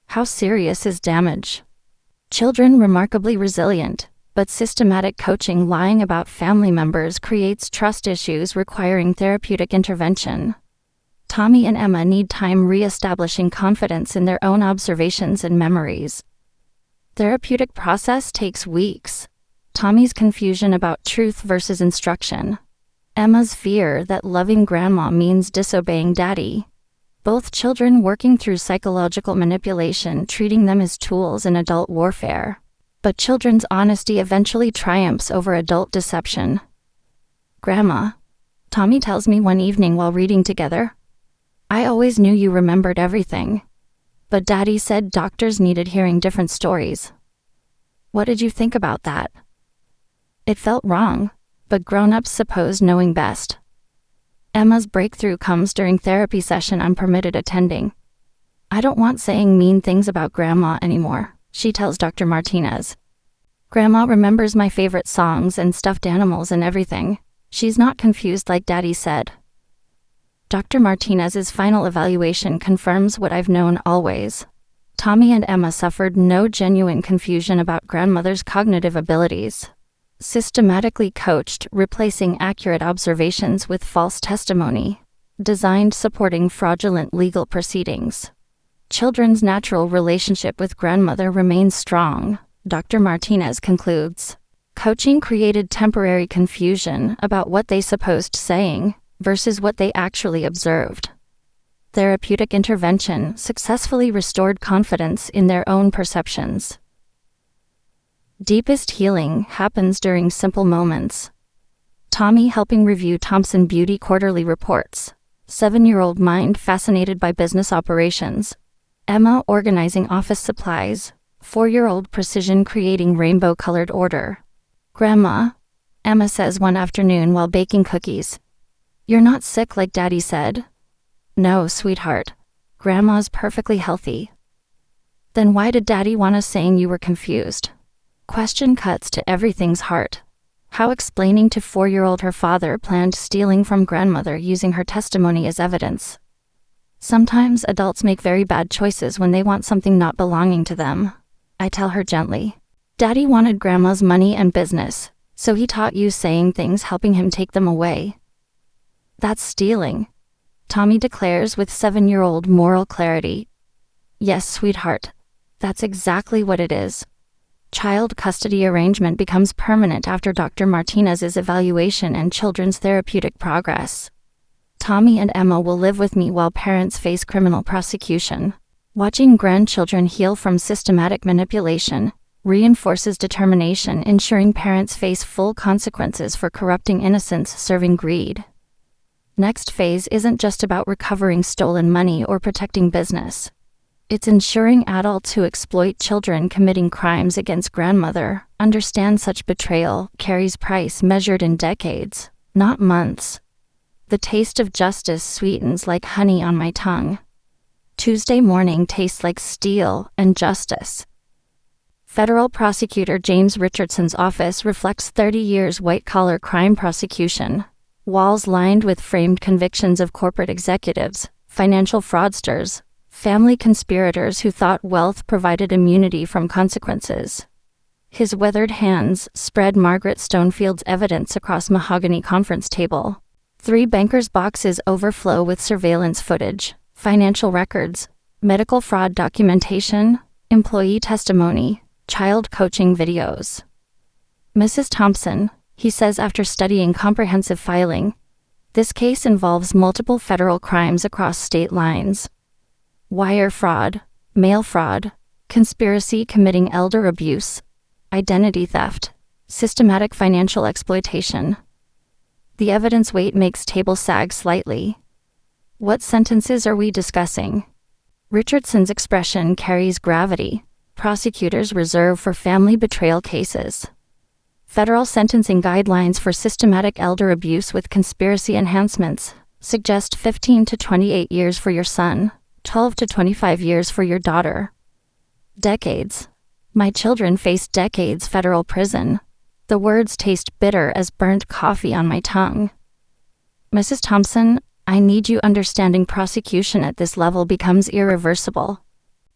How serious is damage? Children remarkably resilient, but systematic coaching lying about family members creates trust issues requiring therapeutic intervention. Tommy and Emma need time re-establishing confidence in their own observations and memories. Therapeutic process takes weeks. Tommy's confusion about truth versus instruction. Emma's fear that loving grandma means disobeying daddy. Both children working through psychological manipulation, treating them as tools in adult warfare. But children's honesty eventually triumphs over adult deception. Grandma, Tommy tells me one evening while reading together, I always knew you remembered everything. But Daddy said doctors needed hearing different stories. What did you think about that? It felt wrong, but grown-ups suppose knowing best. Emma's breakthrough comes during therapy session I'm permitted attending. I don't want saying mean things about Grandma anymore, she tells Dr. Martinez. Grandma remembers my favorite songs and stuffed animals and everything. She's not confused like Daddy said. Dr. Martinez's final evaluation confirms what I've known always. Tommy and Emma suffered no genuine confusion about grandmother's cognitive abilities. Systematically coached, replacing accurate observations with false testimony. Designed supporting fraudulent legal proceedings. Children's natural relationship with grandmother remains strong, Dr. Martinez concludes. Coaching created temporary confusion about what they supposed saying versus what they actually observed. Therapeutic intervention successfully restored confidence in their own perceptions. Deepest healing happens during simple moments. Tommy helping review Thompson Beauty quarterly reports. 7-year-old mind fascinated by business operations. Emma organizing office supplies. 4-year-old precision creating rainbow-colored order. Grandma, Emma says one afternoon while baking cookies. You're not sick like Daddy said. No, sweetheart. Grandma's perfectly healthy. Then why did Daddy want us saying you were confused? Question cuts to everything's heart. How explaining to 4-year-old her father planned stealing from grandmother using her testimony as evidence. Sometimes adults make very bad choices when they want something not belonging to them. I tell her gently. Daddy wanted grandma's money and business, so he taught you saying things helping him take them away. That's stealing, Tommy declares with 7-year-old moral clarity. Yes, sweetheart. That's exactly what it is. Child custody arrangement becomes permanent after Dr. Martinez's evaluation and children's therapeutic progress. Tommy and Emma will live with me while parents face criminal prosecution. Watching grandchildren heal from systematic manipulation reinforces determination, ensuring parents face full consequences for corrupting innocence serving greed. Next phase isn't just about recovering stolen money or protecting business. It's ensuring adults who exploit children committing crimes against grandmother understand such betrayal carries price measured in decades, not months. The taste of justice sweetens like honey on my tongue. Tuesday morning tastes like steel and justice. Federal Prosecutor James Richardson's office reflects 30 years white-collar crime prosecution. Walls lined with framed convictions of corporate executives, financial fraudsters, family conspirators who thought wealth provided immunity from consequences. His weathered hands spread Margaret Stonefield's evidence across mahogany conference table. 3 bankers' boxes overflow with surveillance footage, financial records, medical fraud documentation, employee testimony, child coaching videos. Mrs. Thompson, he says after studying comprehensive filing, this case involves multiple federal crimes across state lines. Wire fraud, mail fraud, conspiracy committing elder abuse, identity theft, Systematic financial exploitation. The evidence weight makes table sag slightly. What sentences are we discussing? Richardson's expression carries gravity. Prosecutors reserve for family betrayal cases. Federal sentencing guidelines for systematic elder abuse with conspiracy enhancements suggest 15 to 28 years for your son, 12 to 25 years for your daughter. Decades. My children face decades federal prison. The words taste bitter as burnt coffee on my tongue. Mrs. Thompson, I need you understanding prosecution at this level becomes irreversible.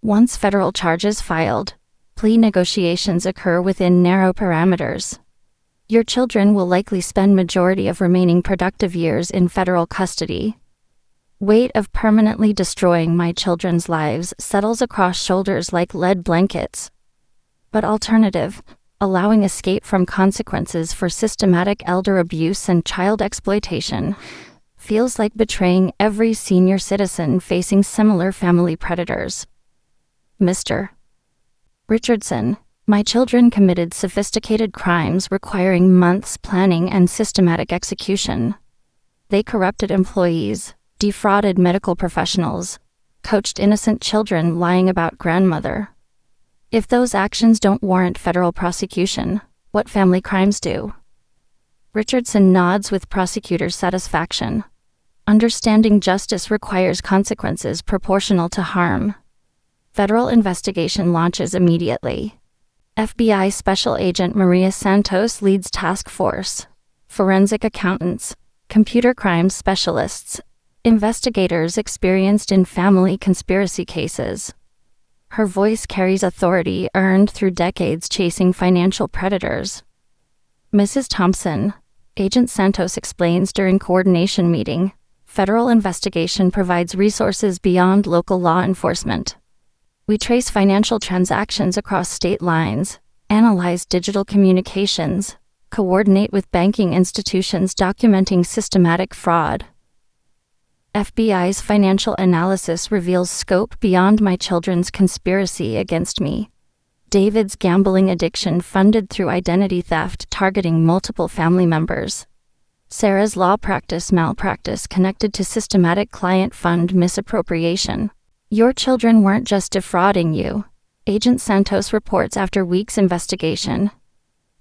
Once federal charges filed, plea negotiations occur within narrow parameters. Your children will likely spend majority of remaining productive years in federal custody. Weight of permanently destroying my children's lives settles across shoulders like lead blankets. But alternative, allowing escape from consequences for systematic elder abuse and child exploitation, feels like betraying every senior citizen facing similar family predators. Mr. Richardson, my children committed sophisticated crimes requiring months planning and systematic execution. They corrupted employees, defrauded medical professionals, coached innocent children lying about grandmother. If those actions don't warrant federal prosecution, what family crimes do? Richardson nods with prosecutor's satisfaction. Understanding justice requires consequences proportional to harm. Federal investigation launches immediately. FBI Special Agent Maria Santos leads task force. Forensic accountants, computer crimes specialists, investigators experienced in family conspiracy cases. Her voice carries authority earned through decades chasing financial predators. Mrs. Thompson, Agent Santos explains during coordination meeting, federal investigation provides resources beyond local law enforcement. We trace financial transactions across state lines, analyze digital communications, coordinate with banking institutions documenting systematic fraud. FBI's financial analysis reveals scope beyond my children's conspiracy against me. David's gambling addiction funded through identity theft targeting multiple family members. Sarah's law practice malpractice connected to systematic client fund misappropriation. Your children weren't just defrauding you, Agent Santos reports after weeks' investigation.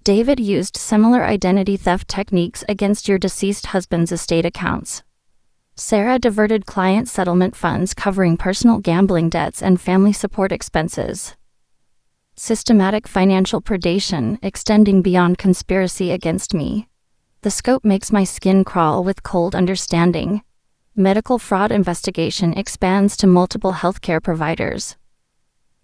David used similar identity theft techniques against your deceased husband's estate accounts. Sarah diverted client settlement funds covering personal gambling debts and family support expenses. Systematic financial predation extending beyond conspiracy against me. The scope makes my skin crawl with cold understanding. Medical fraud investigation expands to multiple healthcare providers.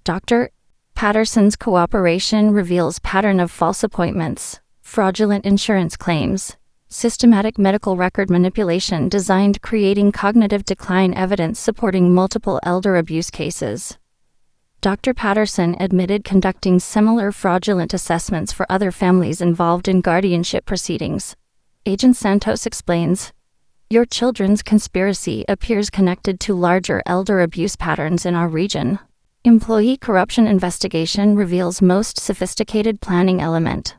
Dr. Patterson's cooperation reveals pattern of false appointments, fraudulent insurance claims, systematic medical record manipulation designed creating cognitive decline evidence supporting multiple elder abuse cases. Dr. Patterson admitted conducting similar fraudulent assessments for other families involved in guardianship proceedings. Agent Santos explains, your children's conspiracy appears connected to larger elder abuse patterns in our region. Employee corruption investigation reveals most sophisticated planning element.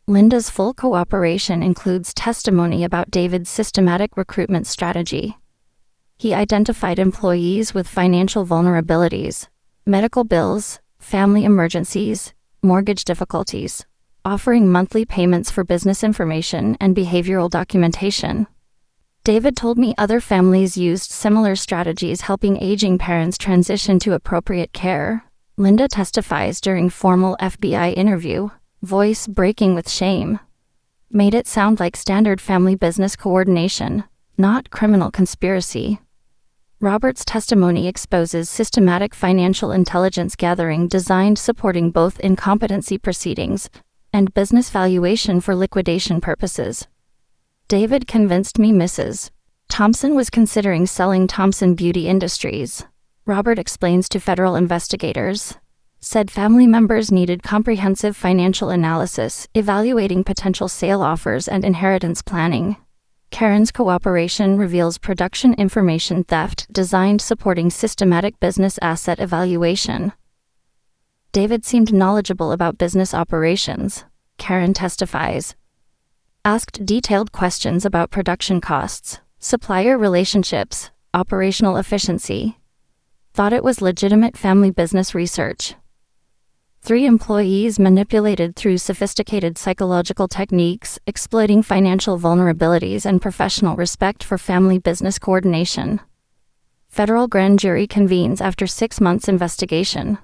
Linda's full cooperation includes testimony about David's systematic recruitment strategy. He identified employees with financial vulnerabilities, medical bills, family emergencies, mortgage difficulties, offering monthly payments for business information and behavioral documentation. David told me other families used similar strategies helping aging parents transition to appropriate care. Linda testifies during formal FBI interview, voice breaking with shame. Made it sound like standard family business coordination, not criminal conspiracy. Robert's testimony exposes systematic financial intelligence gathering designed supporting both incompetency proceedings and business valuation for liquidation purposes. David convinced me Mrs. Thompson was considering selling Thompson Beauty Industries. Robert explains to federal investigators, said family members needed comprehensive financial analysis, evaluating potential sale offers and inheritance planning. Karen's cooperation reveals production information theft designed supporting systematic business asset evaluation. David seemed knowledgeable about business operations. Karen testifies. Asked detailed questions about production costs, supplier relationships, operational efficiency. Thought it was legitimate family business research. 3 employees manipulated through sophisticated psychological techniques, exploiting financial vulnerabilities and professional respect for family business coordination. Federal grand jury convenes after 6 months investigation.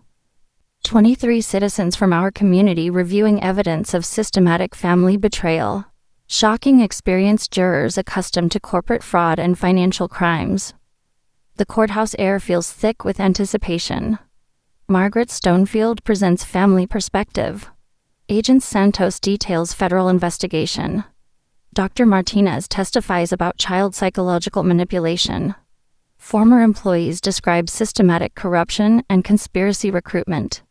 23 citizens from our community reviewing evidence of systematic family betrayal. Shocking experienced jurors accustomed to corporate fraud and financial crimes. The courthouse air feels thick with anticipation. Margaret Stonefield presents family perspective. Agent Santos details federal investigation. Dr. Martinez testifies about child psychological manipulation. Former employees describe systematic corruption and conspiracy recruitment.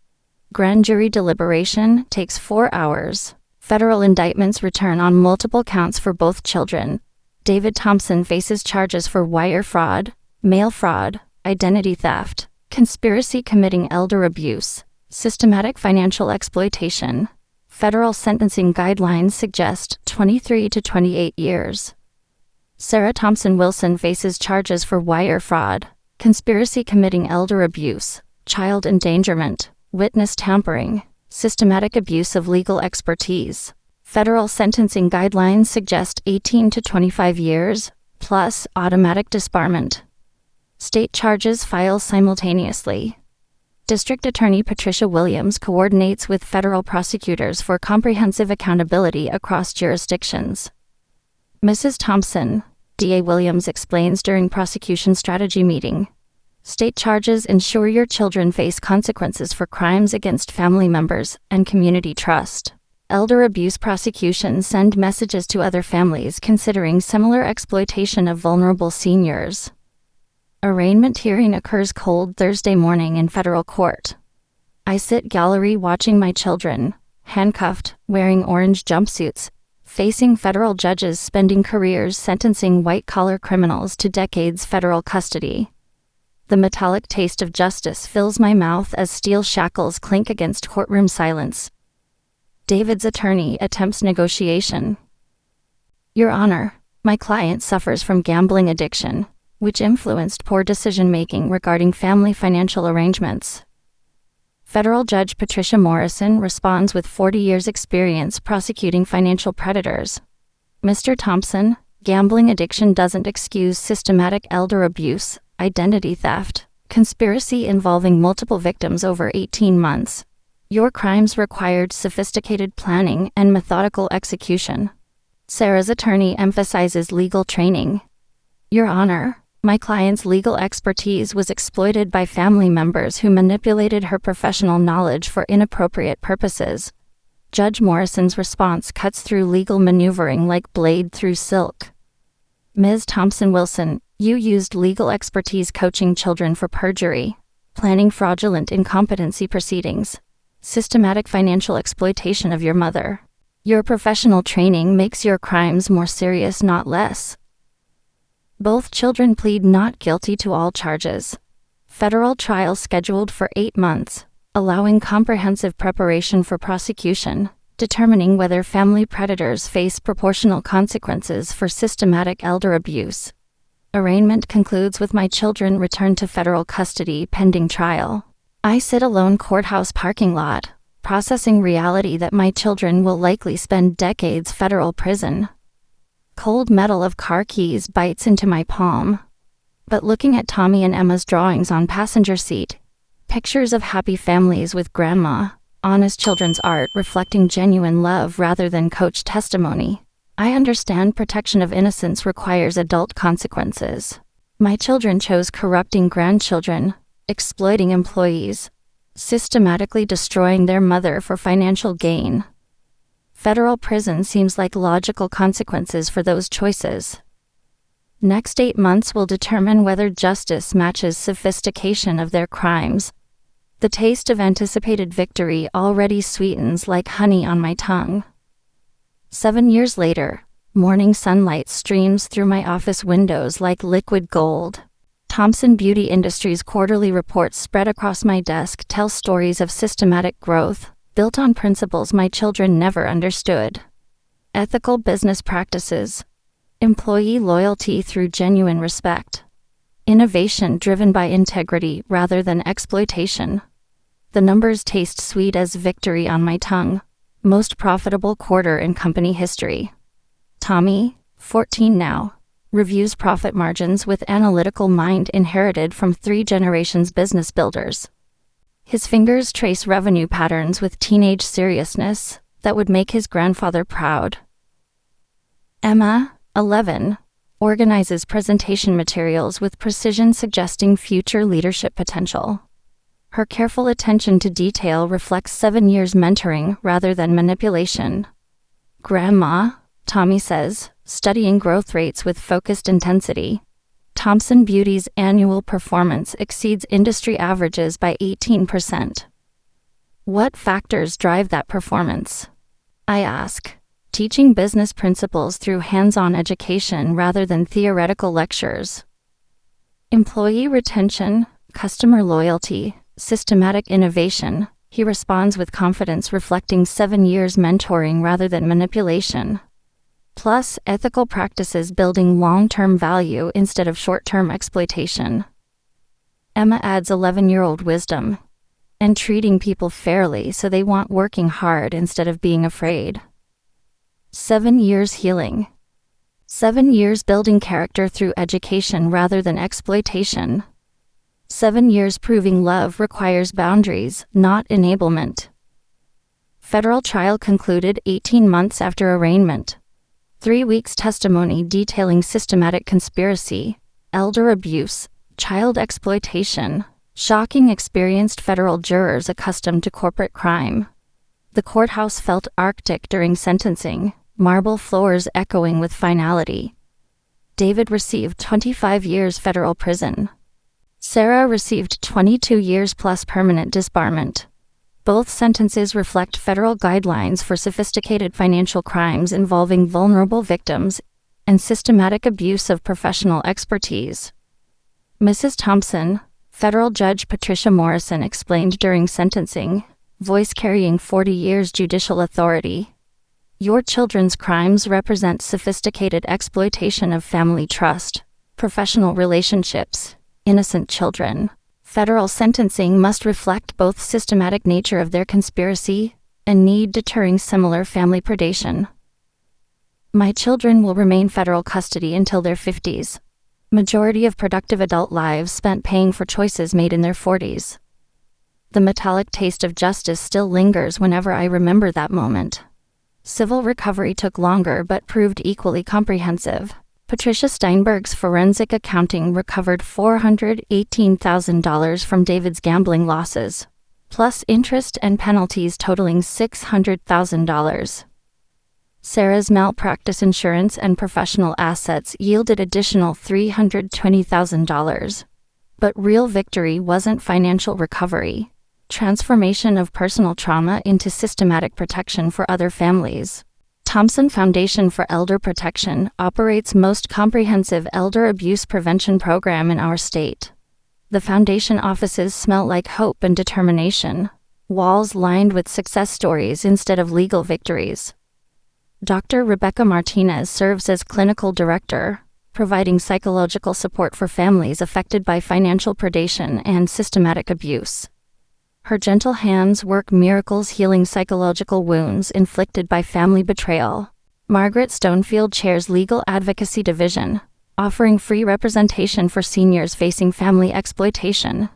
Grand jury deliberation takes 4 hours. Federal indictments return on multiple counts for both children. David Thompson faces charges for wire fraud, mail fraud, identity theft, conspiracy committing elder abuse, systematic financial exploitation. Federal sentencing guidelines suggest 23 to 28 years. Sarah Thompson Wilson faces charges for wire fraud, conspiracy committing elder abuse, child endangerment, witness tampering, systematic abuse of legal expertise. Federal sentencing guidelines suggest 18 to 25 years, plus automatic disbarment. State charges file simultaneously. District Attorney Patricia Williams coordinates with federal prosecutors for comprehensive accountability across jurisdictions. Mrs. Thompson, DA Williams explains during prosecution strategy meeting. State charges ensure your children face consequences for crimes against family members and community trust. Elder abuse prosecutions send messages to other families considering similar exploitation of vulnerable seniors. Arraignment hearing occurs cold Thursday morning in federal court. I sit gallery watching my children, handcuffed, wearing orange jumpsuits, facing federal judges spending careers sentencing white-collar criminals to decades federal custody. The metallic taste of justice fills my mouth as steel shackles clink against courtroom silence. David's attorney attempts negotiation. Your Honor, my client suffers from gambling addiction, which influenced poor decision-making regarding family financial arrangements. Federal Judge Patricia Morrison responds with 40 years' experience prosecuting financial predators. Mr. Thompson, gambling addiction doesn't excuse systematic elder abuse, identity theft, conspiracy involving multiple victims over 18 months. Your crimes required sophisticated planning and methodical execution. Sarah's attorney emphasizes legal training. Your Honor, my client's legal expertise was exploited by family members who manipulated her professional knowledge for inappropriate purposes. Judge Morrison's response cuts through legal maneuvering like blade through silk. Ms. Thompson Wilson, you used legal expertise coaching children for perjury, planning fraudulent incompetency proceedings, systematic financial exploitation of your mother. Your professional training makes your crimes more serious, not less. Both children plead not guilty to all charges. Federal trial scheduled for 8 months, allowing comprehensive preparation for prosecution, determining whether family predators face proportional consequences for systematic elder abuse. Arraignment concludes with my children returned to federal custody pending trial. I sit alone courthouse parking lot, processing reality that my children will likely spend decades federal prison. Cold metal of car keys bites into my palm. But looking at Tommy and Emma's drawings on passenger seat, pictures of happy families with grandma, honest children's art reflecting genuine love rather than coach testimony, I understand protection of innocence requires adult consequences. My children chose corrupting grandchildren, exploiting employees, systematically destroying their mother for financial gain. Federal prison seems like logical consequences for those choices. Next 8 months will determine whether justice matches sophistication of their crimes. The taste of anticipated victory already sweetens like honey on my tongue. 7 years later, morning sunlight streams through my office windows like liquid gold. Thompson Beauty Industries quarterly reports spread across my desk tell stories of systematic growth, built on principles my children never understood. Ethical business practices. Employee loyalty through genuine respect. Innovation driven by integrity rather than exploitation. The numbers taste sweet as victory on my tongue. Most profitable quarter in company history. Tommy, 14 now, reviews profit margins with analytical mind inherited from 3 generations business builders. His fingers trace revenue patterns with teenage seriousness that would make his grandfather proud. Emma, 11, organizes presentation materials with precision suggesting future leadership potential. Her careful attention to detail reflects 7 years mentoring rather than manipulation. Grandma, Tommy says, studying growth rates with focused intensity. Thompson Beauty's annual performance exceeds industry averages by 18%. What factors drive that performance? I ask. Teaching business principles through hands-on education rather than theoretical lectures. Employee retention, customer loyalty, systematic innovation. He responds with confidence, reflecting 7 years mentoring rather than manipulation. Plus, ethical practices building long-term value instead of short-term exploitation. Emma adds 11-year-old wisdom. And treating people fairly so they want working hard instead of being afraid. 7 years healing. 7 years building character through education rather than exploitation. 7 years proving love requires boundaries, not enablement. Federal trial concluded 18 months after arraignment. 3 weeks testimony detailing systematic conspiracy, elder abuse, child exploitation. Shocking experienced federal jurors accustomed to corporate crime. The courthouse felt arctic during sentencing, marble floors echoing with finality. David received 25 years federal prison. Sarah received 22 years plus permanent disbarment. Both sentences reflect federal guidelines for sophisticated financial crimes involving vulnerable victims and systematic abuse of professional expertise. Mrs. Thompson, Federal Judge Patricia Morrison explained during sentencing, voice carrying 40 years judicial authority. Your children's crimes represent sophisticated exploitation of family trust, professional relationships, innocent children. Federal sentencing must reflect both systematic nature of their conspiracy and need deterring similar family predation. My children will remain federal custody until their 50s. Majority of productive adult lives spent paying for choices made in their 40s. The metallic taste of justice still lingers whenever I remember that moment. Civil recovery took longer but proved equally comprehensive. Patricia Steinberg's forensic accounting recovered $418,000 from David's gambling losses, plus interest and penalties totaling $600,000. Sarah's malpractice insurance and professional assets yielded additional $320,000. But real victory wasn't financial recovery. Transformation of personal trauma into systematic protection for other families. Thompson Foundation for Elder Protection operates most comprehensive elder abuse prevention program in our state. The foundation offices smell like hope and determination, walls lined with success stories instead of legal victories. Dr. Rebecca Martinez serves as clinical director, providing psychological support for families affected by financial predation and systematic abuse. Her gentle hands work miracles healing psychological wounds inflicted by family betrayal. Margaret Stonefield chairs Legal Advocacy Division, offering free representation for seniors facing family exploitation.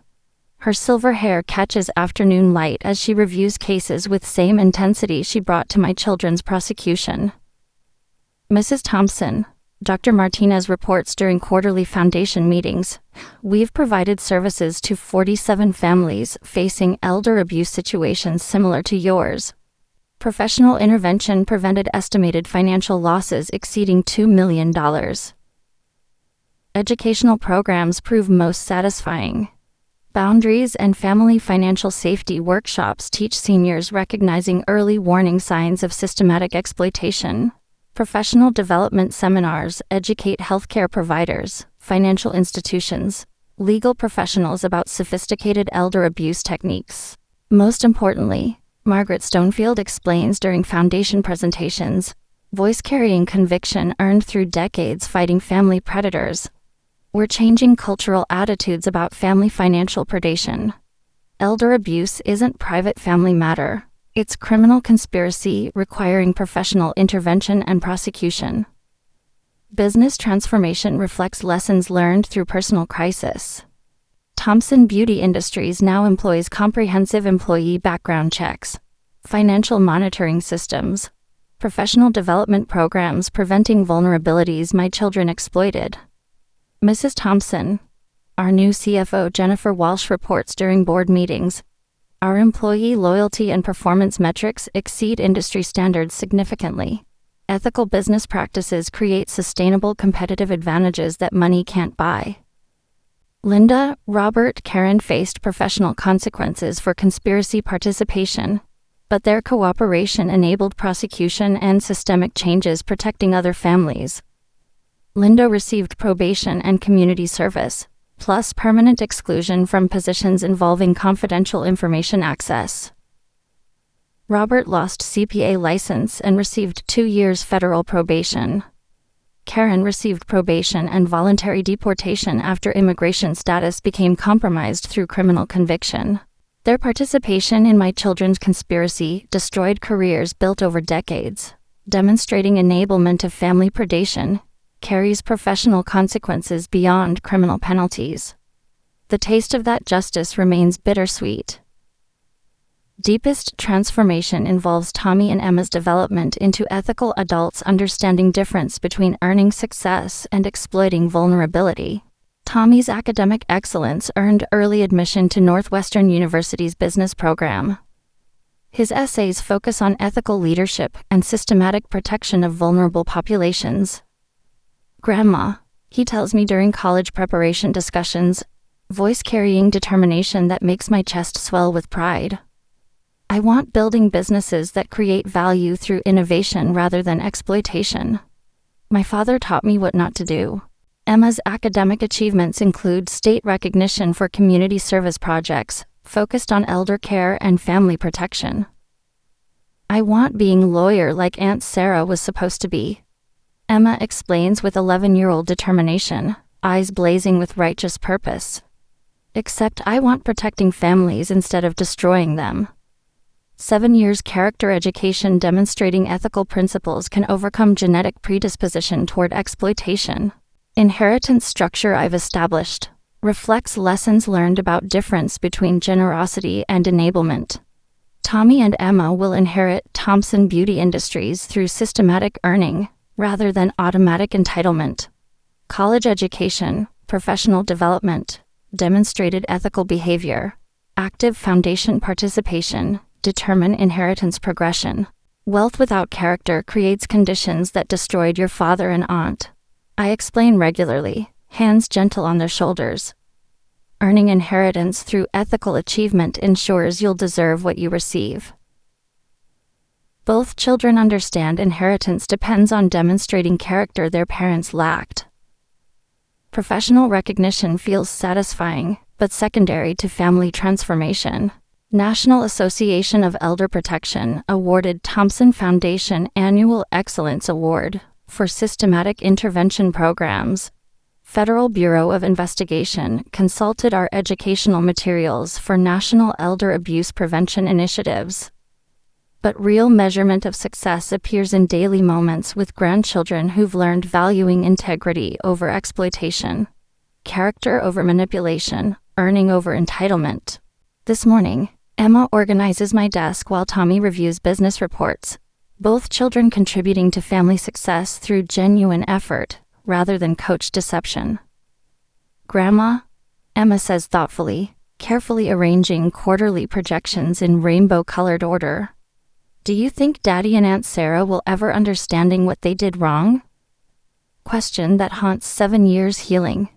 Her silver hair catches afternoon light as she reviews cases with same intensity she brought to my children's prosecution. Mrs. Thompson, Dr. Martinez reports during quarterly foundation meetings, we've provided services to 47 families facing elder abuse situations similar to yours. Professional intervention prevented estimated financial losses exceeding $2 million. Educational programs prove most satisfying. Boundaries and family financial safety workshops teach seniors recognizing early warning signs of systematic exploitation. Professional development seminars educate healthcare providers, financial institutions, legal professionals about sophisticated elder abuse techniques. Most importantly, Margaret Stonefield explains during foundation presentations, voice-carrying conviction earned through decades fighting family predators. We're changing cultural attitudes about family financial predation. Elder abuse isn't private family matter. It's criminal conspiracy requiring professional intervention and prosecution. Business transformation reflects lessons learned through personal crisis. Thompson Beauty Industries now employs comprehensive employee background checks, financial monitoring systems, professional development programs preventing vulnerabilities my children exploited. Mrs. Thompson, our new CFO Jennifer Walsh reports during board meetings, our employee loyalty and performance metrics exceed industry standards significantly. Ethical business practices create sustainable competitive advantages that money can't buy. Linda, Robert, Karen faced professional consequences for conspiracy participation, but their cooperation enabled prosecution and systemic changes protecting other families. Linda received probation and community service, plus permanent exclusion from positions involving confidential information access. Robert lost CPA license and received 2 years federal probation. Karen received probation and voluntary deportation after immigration status became compromised through criminal conviction. Their participation in my children's conspiracy destroyed careers built over decades, demonstrating enablement of family predation carries professional consequences beyond criminal penalties. The taste of that justice remains bittersweet. Deepest transformation involves Tommy and Emma's development into ethical adults understanding difference between earning success and exploiting vulnerability. Tommy's academic excellence earned early admission to Northwestern University's business program. His essays focus on ethical leadership and systematic protection of vulnerable populations. Grandma, he tells me during college preparation discussions, voice-carrying determination that makes my chest swell with pride. I want building businesses that create value through innovation rather than exploitation. My father taught me what not to do. Emma's academic achievements include state recognition for community service projects focused on elder care and family protection. I want being lawyer like Aunt Sarah was supposed to be. Emma explains with 11-year-old determination, eyes blazing with righteous purpose. Except I want protecting families instead of destroying them. 7 years character education demonstrating ethical principles can overcome genetic predisposition toward exploitation. Inheritance structure I've established reflects lessons learned about difference between generosity and enablement. Tommy and Emma will inherit Thompson Beauty Industries through systematic earning rather than automatic entitlement. College education, professional development, demonstrated ethical behavior, active foundation participation, determine inheritance progression. Wealth without character creates conditions that destroyed your father and aunt. I explain regularly, hands gentle on their shoulders. Earning inheritance through ethical achievement ensures you'll deserve what you receive. Both children understand inheritance depends on demonstrating character their parents lacked. Professional recognition feels satisfying, but secondary to family transformation. National Association of Elder Protection awarded Thompson Foundation Annual Excellence Award for systematic intervention programs. Federal Bureau of Investigation consulted our educational materials for national elder abuse prevention initiatives. But real measurement of success appears in daily moments with grandchildren who've learned valuing integrity over exploitation, character over manipulation, earning over entitlement. This morning, Emma organizes my desk while Tommy reviews business reports, both children contributing to family success through genuine effort rather than coached deception. Grandma, Emma says thoughtfully, carefully arranging quarterly projections in rainbow-colored order. Do you think Daddy and Aunt Sarah will ever understanding what they did wrong? Question that haunts 7 years healing.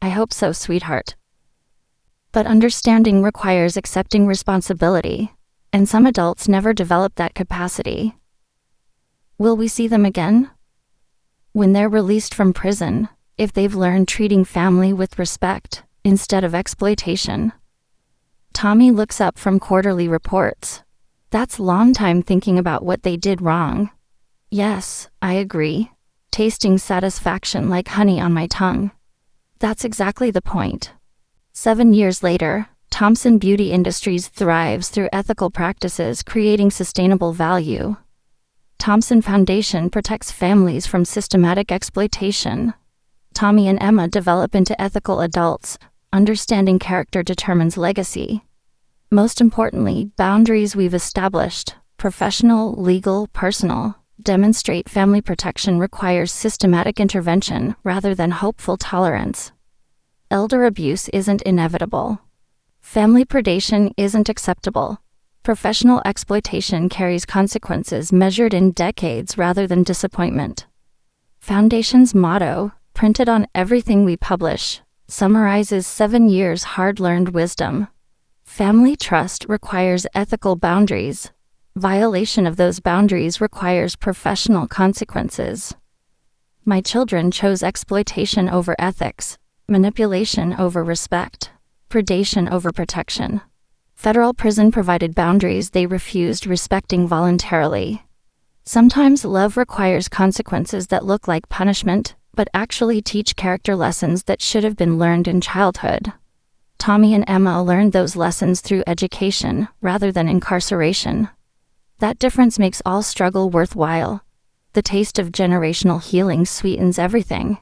I hope so, sweetheart. But understanding requires accepting responsibility, and some adults never develop that capacity. Will we see them again? When they're released from prison, if they've learned treating family with respect instead of exploitation. Tommy looks up from quarterly reports, That's long time thinking about what they did wrong. Yes, I agree. Tasting satisfaction like honey on my tongue. That's exactly the point. 7 years later, Thompson Beauty Industries thrives through ethical practices creating sustainable value. Thompson Foundation protects families from systematic exploitation. Tommy and Emma develop into ethical adults. Understanding character determines legacy. Most importantly, boundaries we've established, professional, legal, personal, demonstrate family protection requires systematic intervention rather than hopeful tolerance. Elder abuse isn't inevitable. Family predation isn't acceptable. Professional exploitation carries consequences measured in decades rather than disappointment. Foundation's motto, printed on everything we publish, summarizes 7 years hard-learned wisdom. Family trust requires ethical boundaries. Violation of those boundaries requires professional consequences. My children chose exploitation over ethics, manipulation over respect, predation over protection. Federal prison provided boundaries they refused respecting voluntarily. Sometimes love requires consequences that look like punishment, but actually teach character lessons that should have been learned in childhood. Tommy and Emma learned those lessons through education rather than incarceration. That difference makes all struggle worthwhile. The taste of generational healing sweetens everything.